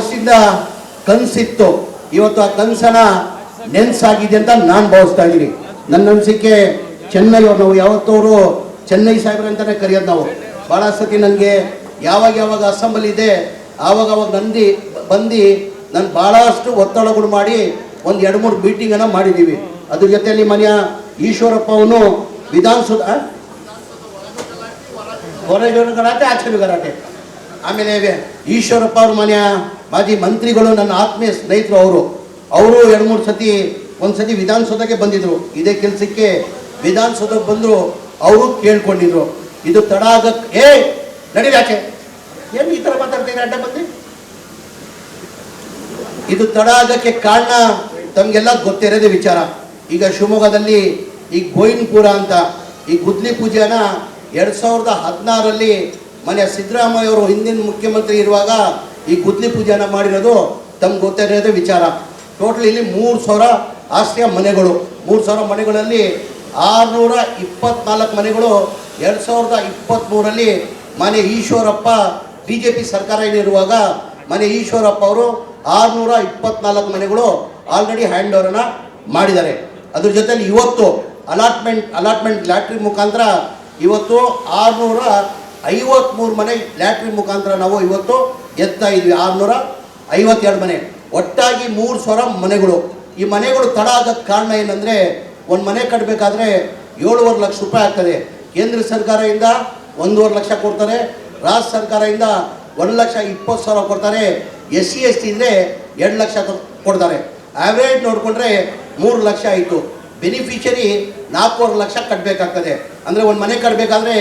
ವರ್ಷದಿಂದ ಕನಸಿತ್ತು, ಇವತ್ತು ಆ ಕನಸನ ನೆನ್ಸಾಗಿದೆ ಅಂತ ನಾನು ಭಾವಿಸ್ತಾ ಇದ್ದೀನಿ. ನನ್ನ ಅನಿಸಿಕೆ ಚೆನ್ನೈ ಅವ್ರು, ನಾವು ಯಾವತ್ತವರು ಚೆನ್ನೈ ಸಾಹೇಬ್ರ ಅಂತಾನೆ ಕರೆಯೋದು ನಾವು. ಭಾಳ ಸತಿ ನನಗೆ ಯಾವಾಗ ಅಸೆಂಬ್ಲಿ ಇದೆ ಆವಾಗ ಬಂದು ನಾನು ಭಾಳಷ್ಟು ಒತ್ತಡಗಳು ಮಾಡಿ ಒಂದು 2-3 ಮೀಟಿಂಗನ್ನು ಮಾಡಿದ್ದೀವಿ. ಅದ್ರ ಜೊತೆಯಲ್ಲಿ ಮನೆಯ ಈಶ್ವರಪ್ಪ ಅವನು ವಿಧಾನಸೌಧ ಹೊರಗೆ ಗಲಾಟೆ ಆಚೆಗೆ ಗಲಾಟೆ. ಆಮೇಲೆ ಈಶ್ವರಪ್ಪ ಅವ್ರ ಮನೆಯ ಮಾಜಿ ಮಂತ್ರಿಗಳು ನನ್ನ ಆತ್ಮೀಯ ಸ್ನೇಹಿತರು, ಅವರು 2-3 ಸತಿ ಒಂದು ಸತಿ ವಿಧಾನಸೌಧಕ್ಕೆ ಬಂದಿದ್ರು. ಇದೇ ಕೆಲಸಕ್ಕೆ ವಿಧಾನಸೌಧಕ್ಕೆ ಬಂದರು, ಅವರು ಕೇಳ್ಕೊಂಡಿದ್ರು. ಇದು ತಡ ಆಗಕ್ಕೆ ನಡೀರಾಚೆ ಏನು ಈ ಥರ ಮಾತಾಡ್ತೀನಿ ಅಡ್ಡ ಬಂದು. ಇದು ತಡ ಆಗಕ್ಕೆ ಕಾರಣ ತಮಗೆಲ್ಲ ಗೊತ್ತಿರೋದೇ ವಿಚಾರ. ಈಗ ಶಿವಮೊಗ್ಗದಲ್ಲಿ ಈ ಗೋಯಿನ್ಪುರ ಅಂತ ಈ ಗುದ್ಲಿ ಪೂಜೆನ 2016ರಲ್ಲಿ ಮನೆಯ ಸಿದ್ದರಾಮಯ್ಯ ಅವರು ಹಿಂದಿನ ಮುಖ್ಯಮಂತ್ರಿ ಇರುವಾಗ ಈ ಗುದ್ಲಿ ಪೂಜೆನ ಮಾಡಿರೋದು ತಮ್ಗೆ ಗೊತ್ತಿರೋದೇ ವಿಚಾರ. ಟೋಟಲ್ ಇಲ್ಲಿ 3000 ಆಶ್ರಯ ಮನೆಗಳು, 3000 ಮನೆಗಳಲ್ಲಿ 624 ಮನೆಗಳು 2023ರಲ್ಲಿ ಮನೆ ಈಶ್ವರಪ್ಪ BJP ಸರ್ಕಾರ ಏನಿರುವಾಗ ಮನೆ ಈಶ್ವರಪ್ಪ ಅವರು 624 ಮನೆಗಳು ಆಲ್ರೆಡಿ ಹ್ಯಾಂಡ್ ಓವರನ್ನ ಮಾಡಿದ್ದಾರೆ. ಅದ್ರ ಜೊತೆಲಿ ಇವತ್ತು ಅಲಾಟ್ಮೆಂಟ್ ಲ್ಯಾಟ್ರಿ ಮುಖಾಂತರ ಇವತ್ತು 653 ಮನೆ ಲ್ಯಾಟ್ರಿ ಮುಖಾಂತರ ನಾವು ಇವತ್ತು ಎತ್ತಾ ಇದ್ವಿ. 652 ಮನೆ, ಒಟ್ಟಾಗಿ 3000 ಮನೆಗಳು. ಈ ಮನೆಗಳು ತಡ ಆಗೋಕ್ಕೆ ಕಾರಣ ಏನಂದರೆ, ಒಂದು ಮನೆ ಕಟ್ಟಬೇಕಾದ್ರೆ 7.5 ಲಕ್ಷ ರೂಪಾಯಿ ಆಗ್ತದೆ. ಕೇಂದ್ರ ಸರ್ಕಾರದಿಂದ 1.5 ಲಕ್ಷ ಕೊಡ್ತಾರೆ, ರಾಜ್ಯ ಸರ್ಕಾರದಿಂದ 1,20,000 ಕೊಡ್ತಾರೆ, SC ST ಇದ್ದರೆ 2 ಲಕ್ಷ ಕೊಡ್ತಾರೆ. ಆವ್ರೇಜ್ ನೋಡಿಕೊಂಡ್ರೆ 3 ಲಕ್ಷ ಆಯಿತು. ಬೆನಿಫಿಷರಿ 4.5 ಲಕ್ಷ ಕಟ್ಟಬೇಕಾಗ್ತದೆ. ಅಂದರೆ ಒಂದು ಮನೆ ಕಟ್ಟಬೇಕಾದ್ರೆ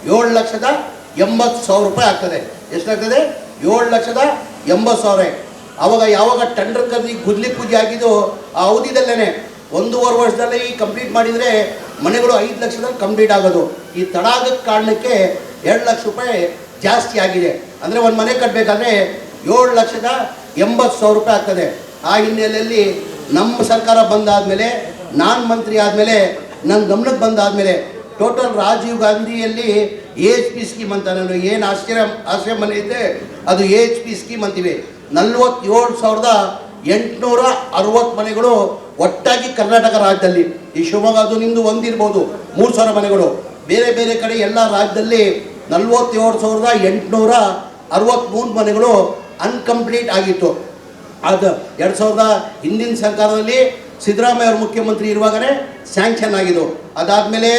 7,80,000 ರೂಪಾಯಿ ಆಗ್ತದೆ. ಎಷ್ಟಾಗ್ತದೆ? 7,80,000. ಯಾವಾಗ ಟೆಂಡರ್ ಕರೆದು ಗುದ್ಲಿ ಪೂಜೆ ಆಗಿದ್ದು ಆ ಅವಧಿದಲ್ಲೇ 1.5 ವರ್ಷದಲ್ಲಿ ಕಂಪ್ಲೀಟ್ ಮಾಡಿದರೆ ಮನೆಗಳು 5 ಲಕ್ಷದಲ್ಲಿ ಕಂಪ್ಲೀಟ್ ಆಗೋದು. ಈ ತಡ ಆಗೋಕ್ಕೆ ಕಾರಣಕ್ಕೆ 2 ಲಕ್ಷ ರೂಪಾಯಿ ಜಾಸ್ತಿ ಆಗಿದೆ. ಅಂದರೆ ಒಂದು ಮನೆ ಕಟ್ಟಬೇಕಾದ್ರೆ 7,80,000 ರೂಪಾಯಿ ಆಗ್ತದೆ. ಆ ಹಿನ್ನೆಲೆಯಲ್ಲಿ ನಮ್ಮ ಸರ್ಕಾರ ಬಂದಾದಮೇಲೆ, ನಾನು ಮಂತ್ರಿ ಆದಮೇಲೆ, ನನ್ನ ಗಮನಕ್ಕೆ ಬಂದಾದಮೇಲೆ ಟೋಟಲ್ ರಾಜೀವ್ ಗಾಂಧಿಯಲ್ಲಿ AHP ಸ್ಕೀಮ್ ಅಂತ, ನಾನು ಏನು ಆಶ್ರಯ ಮನೆ ಇದೆ ಅದು AHP ಸ್ಕೀಮ್ ಅಂತೀವಿ. 47,860 ಮನೆಗಳು ಒಟ್ಟಾಗಿ ಕರ್ನಾಟಕ ರಾಜ್ಯದಲ್ಲಿ, ಈ ಶಿವಮೊಗ್ಗ ಅದು ನಿಮ್ಮದು ಒಂದಿರ್ಬೋದು 3,000 ಮನೆಗಳು. ಬೇರೆ ಕಡೆ ಎಲ್ಲ ರಾಜ್ಯದಲ್ಲಿ 47,863 ಮನೆಗಳು ಅನ್ಕಂಪ್ಲೀಟ್ ಆಗಿತ್ತು. ಅದು 2000 ಹಿಂದಿನ ಸರ್ಕಾರದಲ್ಲಿ ಸಿದ್ದರಾಮಯ್ಯ ಅವರು ಮುಖ್ಯಮಂತ್ರಿ ಇರುವಾಗಲೇ ಸ್ಯಾಂಕ್ಷನ್ ಆಗಿದ್ದು. ಅದಾದಮೇಲೆ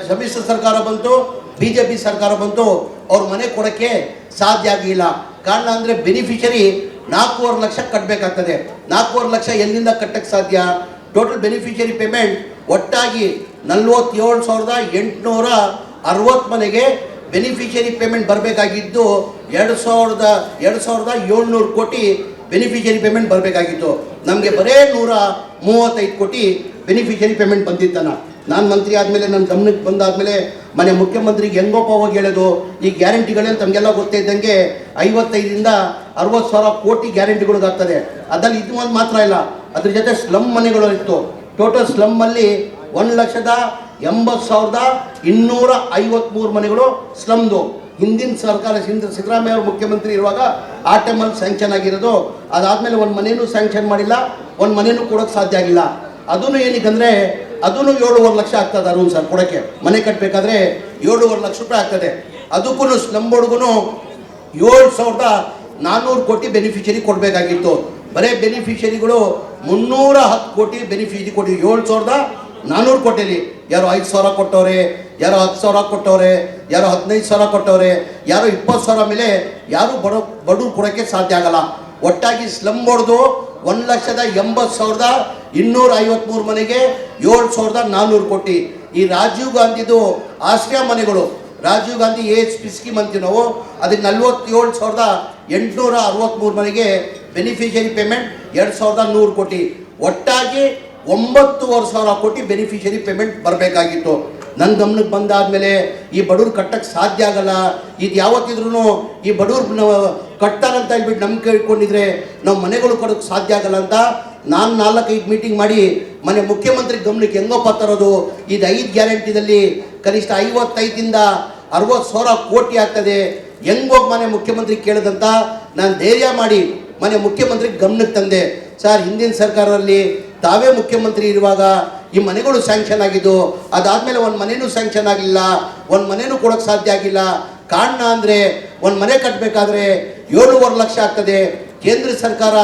ಸಮ್ಮಿಶ್ರ ಸರ್ಕಾರ ಬಂತು, BJP ಸರ್ಕಾರ ಬಂತು, ಅವ್ರ ಮನೆ ಕೊಡೋಕ್ಕೆ ಸಾಧ್ಯ ಆಗಿಲ್ಲ. ಕಾರಣ ಅಂದರೆ ಬೆನಿಫಿಷರಿ 4.5 ಲಕ್ಷ ಕಟ್ಟಬೇಕಾಗ್ತದೆ. 4.5 ಲಕ್ಷ ಎಲ್ಲಿಂದ ಕಟ್ಟಕ್ಕೆ ಸಾಧ್ಯ? ಟೋಟಲ್ ಬೆನಿಫಿಷರಿ ಪೇಮೆಂಟ್ ಒಟ್ಟಾಗಿ 47,860 ಮನೆಗೆ ಬೆನಿಫಿಷರಿ ಪೇಮೆಂಟ್ ಬರಬೇಕಾಗಿದ್ದು 2,700 ಕೋಟಿ ಬೆನಿಫಿಷರಿ ಪೇಮೆಂಟ್ ಬರಬೇಕಾಗಿತ್ತು. ನಮಗೆ ಬರೇ 135 ಕೋಟಿ ಬೆನಿಫಿಷರಿ ಪೇಮೆಂಟ್ ಬಂದಿತ್ತನ. ನಾನು ಮಂತ್ರಿ ಆದಮೇಲೆ, ನನ್ನ ಗಮನಕ್ಕೆ ಬಂದಾದಮೇಲೆ ಮನೆ ಮುಖ್ಯಮಂತ್ರಿಗೆ ಹೆಂಗೋಪ ಹೋಗಿ ಹೇಳೋದು, ಈ ಗ್ಯಾರಂಟಿಗಳೇನು ತಮಗೆಲ್ಲ ಗೊತ್ತೇ ಇದ್ದಂಗೆ 55ರಿಂದ 60,000 ಕೋಟಿ ಗ್ಯಾರಂಟಿಗಳಿಗಾಗ್ತದೆ. ಅದರಲ್ಲಿ ಇದು ಒಂದು ಮಾತ್ರ ಇಲ್ಲ, ಅದ್ರ ಜೊತೆ ಸ್ಲಮ್ ಮನೆಗಳು ಇತ್ತು. ಟೋಟಲ್ ಸ್ಲಮ್ಮಲ್ಲಿ 1,80,253 ಮನೆಗಳು ಸ್ಲಮ್ದು. ಹಿಂದಿನ ಸರ್ಕಾರ ಸಿದ್ದರಾಮಯ್ಯ ಅವರು ಮುಖ್ಯಮಂತ್ರಿ ಇರುವಾಗ ಆ ಟೈಮಲ್ಲಿ ಸ್ಯಾಂಕ್ಷನ್ ಆಗಿರೋದು. ಅದಾದಮೇಲೆ ಒಂದು ಮನೆಯೂ ಸ್ಯಾಂಕ್ಷನ್ ಮಾಡಿಲ್ಲ, ಒಂದು ಮನೆಯೂ ಕೊಡೋಕ್ಕೆ ಸಾಧ್ಯ ಆಗಿಲ್ಲ. ಅದೂ ಏನಕ್ಕಂದರೆ ಅದೂ 7.5 ಲಕ್ಷ ಆಗ್ತದೆ ಅರುಣ್ ಸರ್ ಕೊಡೋಕ್ಕೆ. ಮನೆ ಕಟ್ಟಬೇಕಾದ್ರೆ 7.5 ಲಕ್ಷ ರೂಪಾಯಿ ಆಗ್ತದೆ. ಅದಕ್ಕೂ ಸ್ಲಮ್ ಬೋರ್ಡ್ಗೂ 7,400 ಕೋಟಿ ಬೆನಿಫಿಷರಿ ಕೊಡಬೇಕಾಗಿತ್ತು. ಬರೀ ಬೆನಿಫಿಷರಿಗಳು 310 ಕೋಟಿ ಬೆನಿಫಿಷರಿ ಕೊಟ್ಟು 7,400 ಕೋಟಿಯಲ್ಲಿ ಯಾರೋ 5,000 ಕೊಟ್ಟವ್ರೆ, ಯಾರೋ 10,000 ಕೊಟ್ಟವ್ರೆ, ಯಾರೋ 15,000 ಕೊಟ್ಟವ್ರೆ, ಯಾರೋ 20,000 ಮೇಲೆ ಯಾರು ಬಡವ್ರು ಕೊಡೋಕ್ಕೆ ಸಾಧ್ಯ ಆಗಲ್ಲ. ಒಟ್ಟಾಗಿ ಸ್ಲಮ್ ಬೋರ್ಡ್ದು 1,80,253 ಮನೆಗೆ 7,400 ಕೋಟಿ. ಈ ರಾಜೀವ್ ಗಾಂಧಿದು ಆಶ್ರಯ ಮನೆಗಳು, ರಾಜೀವ್ ಗಾಂಧಿ AHP ಸ್ಕೀಮ್ ಅಂತೀವಿ ನಾವು, ಅದಕ್ಕೆ 47,863 ಮನೆಗೆ ಬೆನಿಫಿಷರಿ ಪೇಮೆಂಟ್ 2,100 ಕೋಟಿ. ಒಟ್ಟಾಗಿ 9,500 ಕೋಟಿ ಬೆನಿಫಿಷರಿ ಪೇಮೆಂಟ್ ಬರಬೇಕಾಗಿತ್ತು. ನನ್ನ ಗಮನಕ್ಕೆ ಬಂದಾದಮೇಲೆ ಈ ಬಡವ್ರು ಕಟ್ಟಕ್ಕೆ ಸಾಧ್ಯ ಆಗಲ್ಲ, ಇದು ಯಾವತ್ತಿದ್ರೂ ಈ ಬಡವ್ರು ಕಟ್ಟಾರಂತ ಹೇಳ್ಬಿಟ್ಟು ನಂಬಿಕೆ ಇಟ್ಕೊಂಡಿದ್ರೆ ನಾವು ಮನೆಗಳು ಕೊಡೋಕ್ಕೆ ಸಾಧ್ಯ ಆಗಲ್ಲ ಅಂತ ನಾನು 4-5 ಮೀಟಿಂಗ್ ಮಾಡಿ ಮನೆ ಮುಖ್ಯಮಂತ್ರಿ ಗಮನಕ್ಕೆ ಹೆಂಗಪ್ಪ ತರೋದು, ಇದು 5 ಗ್ಯಾರಂಟಿದಲ್ಲಿ ಕನಿಷ್ಠ 55ರಿಂದ 60,000 ಕೋಟಿ ಆಗ್ತದೆ. ಹೆಂಗ್ ಹೋಗಿ ಮನೆ ಮುಖ್ಯಮಂತ್ರಿ ಕೇಳಿದಂತ ನಾನು ಧೈರ್ಯ ಮಾಡಿ ಮನೆ ಮುಖ್ಯಮಂತ್ರಿ ಗಮನಕ್ಕೆ ತಂದೆ. ಸರ್, ಹಿಂದಿನ ಸರ್ಕಾರದಲ್ಲಿ ತಾವೇ ಮುಖ್ಯಮಂತ್ರಿ ಇರುವಾಗ ಈ ಮನೆಗಳು ಸ್ಯಾಂಕ್ಷನ್ ಆಗಿದ್ದು, ಅದಾದಮೇಲೆ ಒಂದು ಮನೆಯೂ ಸ್ಯಾಂಕ್ಷನ್ ಆಗಿಲ್ಲ, ಒಂದು ಮನೆಯೂ ಕೊಡೋಕ್ಕೆ ಸಾಧ್ಯ ಆಗಿಲ್ಲ. ಕಾರಣ ಅಂದರೆ ಒಂದು ಮನೆ ಕಟ್ಟಬೇಕಾದ್ರೆ 7.5 ಲಕ್ಷ ಆಗ್ತದೆ. ಕೇಂದ್ರ ಸರ್ಕಾರ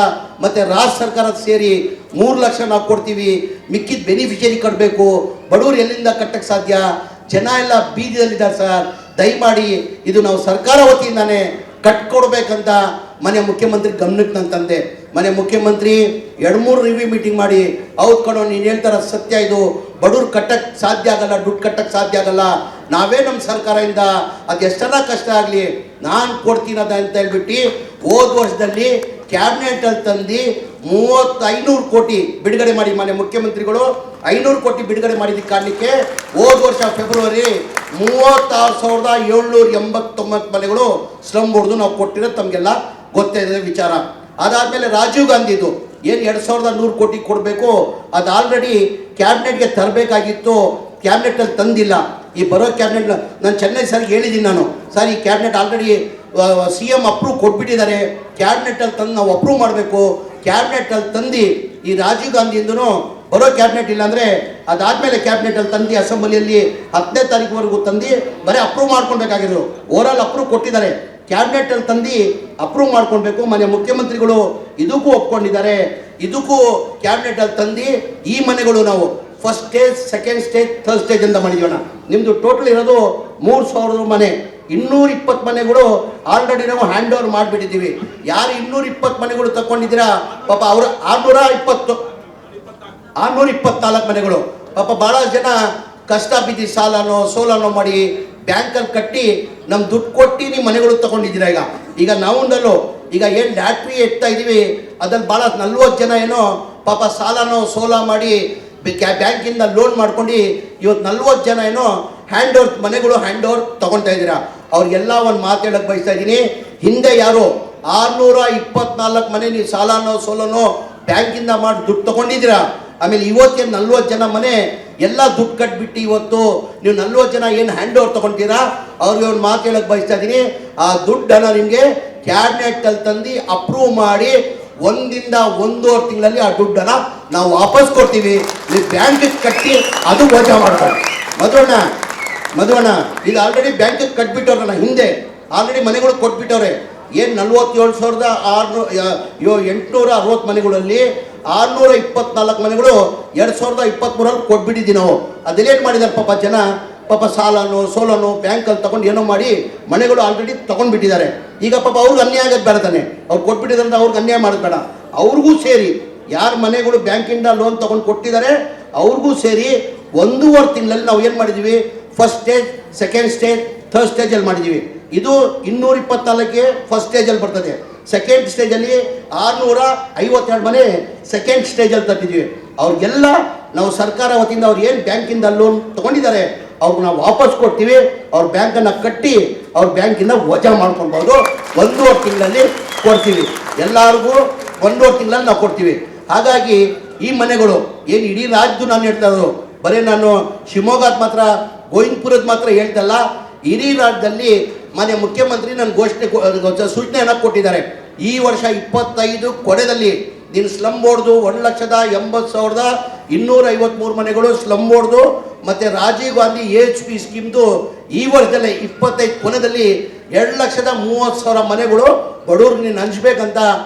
ಮತ್ತು ರಾಜ್ಯ ಸರ್ಕಾರ ಸೇರಿ 3 ಲಕ್ಷ ನಾವು ಕೊಡ್ತೀವಿ, ಮಿಕ್ಕಿದ ಬೆನಿಫಿಷರಿ ಕಟ್ಟಬೇಕು. ಬಡವರು ಎಲ್ಲಿಂದ ಕಟ್ಟಕ್ಕೆ ಸಾಧ್ಯ? ಜನ ಎಲ್ಲ ಬೀದಿಯಲ್ಲಿದ್ದಾರೆ ಸರ್. ದಯಮಾಡಿ ಇದು ನಾವು ಸರ್ಕಾರ ವತಿಯಿಂದಾನೆ ಕಟ್ಕೊಡ್ಬೇಕಂತ ಮನೆ ಮುಖ್ಯಮಂತ್ರಿ ಗಮನಕ್ಕೆ ನಾನು ತಂದೆ. ಮನೆ ಮುಖ್ಯಮಂತ್ರಿ 2-3 ರಿವ್ಯೂ ಮೀಟಿಂಗ್ ಮಾಡಿ, ಹೌದು ಕಣೋ ನೀನು ಹೇಳ್ತಾರ ಸತ್ಯ, ಇದು ಬಡವ್ರು ಕಟ್ಟಕ್ಕೆ ಸಾಧ್ಯ ಆಗಲ್ಲ, ದುಡ್ಡು ಕಟ್ಟಕ್ಕೆ ಸಾಧ್ಯ ಆಗಲ್ಲ, ನಾವೇ ನಮ್ಮ ಸರ್ಕಾರದಿಂದ ಅದು ಎಷ್ಟೆಲ್ಲ ಕಷ್ಟ ಆಗಲಿ ನಾನು ಕೊಡ್ತೀನಿ ಅದ ಅಂತ ಹೇಳ್ಬಿಟ್ಟು ಹೋದ ವರ್ಷದಲ್ಲಿ ಕ್ಯಾಬಿನೆಟಲ್ಲಿ ತಂದು 500 ಕೋಟಿ ಬಿಡುಗಡೆ ಮಾಡಿ ಮನೆ ಮುಖ್ಯಮಂತ್ರಿಗಳು 500 ಕೋಟಿ ಬಿಡುಗಡೆ ಮಾಡಿದ ಕಾರಣಕ್ಕೆ ಹೋದ ವರ್ಷ ಫೆಬ್ರವರಿ 36,789 ಮನೆಗಳು ಸ್ಲಮ್ ಬೋರ್ಡ್ದು ನಾವು ಕೊಟ್ಟಿರೋದು ತಮಗೆಲ್ಲ ಗೊತ್ತಿದೆ ವಿಚಾರ. ಅದಾದಮೇಲೆ ರಾಜೀವ್ ಗಾಂಧಿದು ಏನು 2,100 ಕೋಟಿ ಕೊಡಬೇಕು, ಅದು ಆಲ್ರೆಡಿ ಕ್ಯಾಬಿನೆಟ್ಗೆ ತರಬೇಕಾಗಿತ್ತು, ಕ್ಯಾಬಿನೆಟಲ್ಲಿ ತಂದಿಲ್ಲ. ಈ ಬರೋ ಕ್ಯಾಬಿನೆಟ್ ನಾನು ಚೆನ್ನೈ ಸರ್ಗೆ ಹೇಳಿದ್ದೀನಿ ನಾನು, ಸರ್ ಈ ಕ್ಯಾಬಿನೆಟ್ ಆಲ್ರೆಡಿ CM ಅಪ್ರೂವ್ ಕೊಟ್ಬಿಟ್ಟಿದ್ದಾರೆ, ಕ್ಯಾಬಿನೆಟಲ್ಲಿ ತಂದು ನಾವು ಅಪ್ರೂವ್ ಮಾಡಬೇಕು. ಕ್ಯಾಬಿನೆಟಲ್ಲಿ ತಂದು ಈ ರಾಜೀವ್ ಗಾಂಧಿಯಿಂದನೂ ಬರೋ ಕ್ಯಾಬಿನೆಟ್ ಇಲ್ಲಾಂದರೆ ಅದಾದಮೇಲೆ ಕ್ಯಾಬಿನೆಟಲ್ಲಿ ತಂದು ಅಸೆಂಬ್ಲಿಯಲ್ಲಿ 10ನೇ ತಾರೀಕುವರೆಗೂ ತಂದು ಬರೀ ಅಪ್ರೂವ್ ಮಾಡ್ಕೊಳ್ಬೇಕಾಗಿದ್ರು. ಓವರಾಲ್ ಅಪ್ರೂವ್ ಕೊಟ್ಟಿದ್ದಾರೆ, ಕ್ಯಾಬಿನೆಟಲ್ಲಿ ತಂದು ಅಪ್ರೂವ್ ಮಾಡ್ಕೊಳ್ಬೇಕು. ಮನೆ ಮುಖ್ಯಮಂತ್ರಿಗಳು ಇದಕ್ಕೂ ಒಪ್ಕೊಂಡಿದ್ದಾರೆ. ಇದಕ್ಕೂ ಕ್ಯಾಬಿನೆಟಲ್ಲಿ ತಂದು ಈ ಮನೆಗಳು ನಾವು first stage, second stage, third stage ಅಂತ ಮಾಡಿದೀವಣ್ಣ. ನಿಮ್ಮದು ಟೋಟಲ್ ಇರೋದು 3,000 ಮನೆ. 220 ಮನೆಗಳು ಆಲ್ರೆಡಿ ನಾವು ಹ್ಯಾಂಡ್ ಓವರ್ ಮಾಡಿಬಿಟ್ಟಿದ್ದೀವಿ. ಯಾರು 220 ಮನೆಗಳು ತಗೊಂಡಿದ್ದೀರಾ ಪಾಪ ಅವರು 624 ಮನೆಗಳು ಪಾಪ ಭಾಳ ಜನ ಕಷ್ಟ ಬಿದ್ದು ಸಾಲನೋ ಸೋಲನೋ ಮಾಡಿ ಬ್ಯಾಂಕಲ್ಲಿ ಕಟ್ಟಿ ನಮ್ಮ ದುಡ್ಡು ಕೊಟ್ಟು ನೀವು ಮನೆಗಳು ತಗೊಂಡಿದ್ದೀರಾ. ಈಗ ನಾವೊಂದಲ್ಲೂ ಈಗ ಏನು ಲ್ಯಾಟ್ರಿ ಎತ್ತಾ ಇದ್ದೀವಿ ಅದ್ರಲ್ಲಿ ಭಾಳ 40 ಜನ ಏನೋ ಪಾಪ ಸಾಲನೋ ಸೋಲ ಮಾಡಿ ಬ್ಯಾಂಕಿಂದ ಲೋನ್ ಮಾಡ್ಕೊಂಡು ಇವತ್ತು 40 ಜನ ಏನೋ ಹ್ಯಾಂಡ್ ಓವರ್ ಮನೆಗಳು ಹ್ಯಾಂಡ್ ಓವರ್ ತಗೊಳ್ತಾ ಇದ್ದೀರಾ. ಅವ್ರಿಗೆಲ್ಲ ಒಂದು ಮಾತು ಹೇಳಕ್ಕೆ ಬಯಸ್ತಾ ಇದ್ದೀನಿ. ಹಿಂದೆ ಯಾರು 624 ಮನೆ ನೀವು ಸಾಲನೋ ಸೋಲನೋ ಬ್ಯಾಂಕಿಂದ ಮಾಡಿ ದುಡ್ಡು ತಗೊಂಡಿದ್ದೀರಾ. ಆಮೇಲೆ ಇವತ್ತೇನು 40 ಜನ ಮನೆ ಎಲ್ಲ ದುಡ್ಡು ಕಟ್ಬಿಟ್ಟು ಇವತ್ತು ನೀವು 40 ಜನ ಏನು ಹ್ಯಾಂಡ್ ಓವರ್ ತೊಗೊಳ್ತೀರಾ, ಅವ್ರಿಗೆ ಒಂದು ಮಾತು ಹೇಳಕ್ಕೆ ಬಯಸ್ತಾ ಇದ್ದೀನಿ. ಆ ದುಡ್ಡನ್ನು ನಿಮಗೆ ಕ್ಯಾಬಿನೆಟಲ್ಲಿ ತಂದು ಅಪ್ರೂವ್ ಮಾಡಿ 1ರಿಂದ 1.5 ತಿಂಗಳಲ್ಲಿ ಆ ದುಡ್ಡನ್ನು ನಾವು ವಾಪಸ್ ಕೊಡ್ತೀವಿ. ನೀವು ಬ್ಯಾಂಕಿಗೆ ಕಟ್ಟಿ ಅದು ವಜಾ ಮಾಡ್ತಾರೆ. ಮಧುವಣ್ಣ ಈಗ ಆಲ್ರೆಡಿ ಬ್ಯಾಂಕಿಗೆ ಕಟ್ಬಿಟ್ಟವ್ರಲ್ಲ, ಹಿಂದೆ ಆಲ್ರೆಡಿ ಮನೆಗಳು ಕೊಟ್ಬಿಟ್ಟವ್ರೆ. ಏನು 47,860 ಮನೆಗಳಲ್ಲಿ 624 ಮನೆಗಳು 2023 ಕೊಟ್ಬಿಟ್ಟಿದ್ದೀವಿ ನಾವು. ಅದಲ್ಲೇನು ಮಾಡಿದ್ದಾರೆ ಪಾಪ ಜನ, ಪಾಪ ಸಾಲನೋ ಸೋಲನೋ ಬ್ಯಾಂಕಲ್ಲಿ ತಗೊಂಡು ಏನೋ ಮಾಡಿ ಮನೆಗಳು ಆಲ್ರೆಡಿ ತಗೊಂಡ್ಬಿಟ್ಟಿದ್ದಾರೆ. ಈಗ ಪಾಪ ಅವ್ರಿಗೆ ಅನ್ಯಾಯ ಆಗೋದು ಬೇಡ ತಾನೆ, ಅವ್ರು ಕೊಟ್ಬಿಟ್ಟಿದ್ರೆ ಅವ್ರಿಗೆ ಅನ್ಯಾಯ ಮಾಡೋದು ಬೇಡ. ಅವ್ರಿಗೂ ಸೇರಿ ಯಾರು ಮನೆಗಳು ಬ್ಯಾಂಕಿಂದ ಲೋನ್ ತೊಗೊಂಡು ಕೊಟ್ಟಿದ್ದಾರೆ ಅವ್ರಿಗೂ ಸೇರಿ 1.5 ತಿಂಗಳಲ್ಲಿ ನಾವು ಏನು ಮಾಡಿದ್ದೀವಿ, first stage, second stage, third ಸ್ಟೇಜಲ್ಲಿ ಮಾಡಿದ್ದೀವಿ. ಇದು 224ಗೆ ಫಸ್ಟ್ ಸ್ಟೇಜಲ್ಲಿ ಬರ್ತದೆ. ಸೆಕೆಂಡ್ ಸ್ಟೇಜಲ್ಲಿ 652 ಮನೆ ಸೆಕೆಂಡ್ ಸ್ಟೇಜಲ್ಲಿ ತಟ್ಟಿದ್ದೀವಿ. ಅವ್ರಿಗೆಲ್ಲ ನಾವು ಸರ್ಕಾರ ವತಿಯಿಂದ ಅವ್ರು ಏನು ಬ್ಯಾಂಕಿಂದ ಲೋನ್ ತೊಗೊಂಡಿದ್ದಾರೆ ಅವ್ರಿಗೆ ನಾವು ವಾಪಸ್ ಕೊಡ್ತೀವಿ. ಅವ್ರ ಬ್ಯಾಂಕನ್ನು ಕಟ್ಟಿ ಅವ್ರ ಬ್ಯಾಂಕಿಂದ ವಜಾ ಮಾಡ್ಕೊಳ್ಬೋದು. 1.5 ತಿಂಗಳಲ್ಲಿ ಕೊಡ್ತೀವಿ. ಎಲ್ಲರಿಗೂ 1.5 ತಿಂಗಳಲ್ಲಿ ನಾವು ಕೊಡ್ತೀವಿ. ಹಾಗಾಗಿ ಈ ಮನೆಗಳು ಏನು ಇಡೀ ರಾಜ್ಯದ್ದು ನಾನು ಹೇಳ್ತಾ ಇರೋದು, ಬರೀ ನಾನು ಶಿವಮೊಗ್ಗದ ಮಾತ್ರ ಗೋವಿಂದಪುರದ ಮಾತ್ರ ಹೇಳ್ತಲ್ಲ, ಇಡೀ ರಾಜ್ಯದಲ್ಲಿ ಮಾನ್ಯ ಮುಖ್ಯಮಂತ್ರಿ ನನ್ನ ಸೂಚನೆಯನ್ನು ಕೊಟ್ಟಿದ್ದಾರೆ. ಈ ವರ್ಷ 25 ಕೊನೆಯಲ್ಲಿ ನೀನು ಸ್ಲಮ್ ಬೋರ್ಡ್ದು 1,80,253 ಮನೆಗಳು ಸ್ಲಮ್ ಬೋರ್ಡ್ದು ಮತ್ತು ರಾಜೀವ್ ಗಾಂಧಿ HP ಸ್ಕೀಮ್ದು ಈ ವರ್ಷದಲ್ಲೇ 25 ಕೊನೆಯಲ್ಲಿ 2,30,000 ಮನೆಗಳು ಬಡವ್ರಿಗೆ ನೀನು ಹಂಚ್ಬೇಕಂತ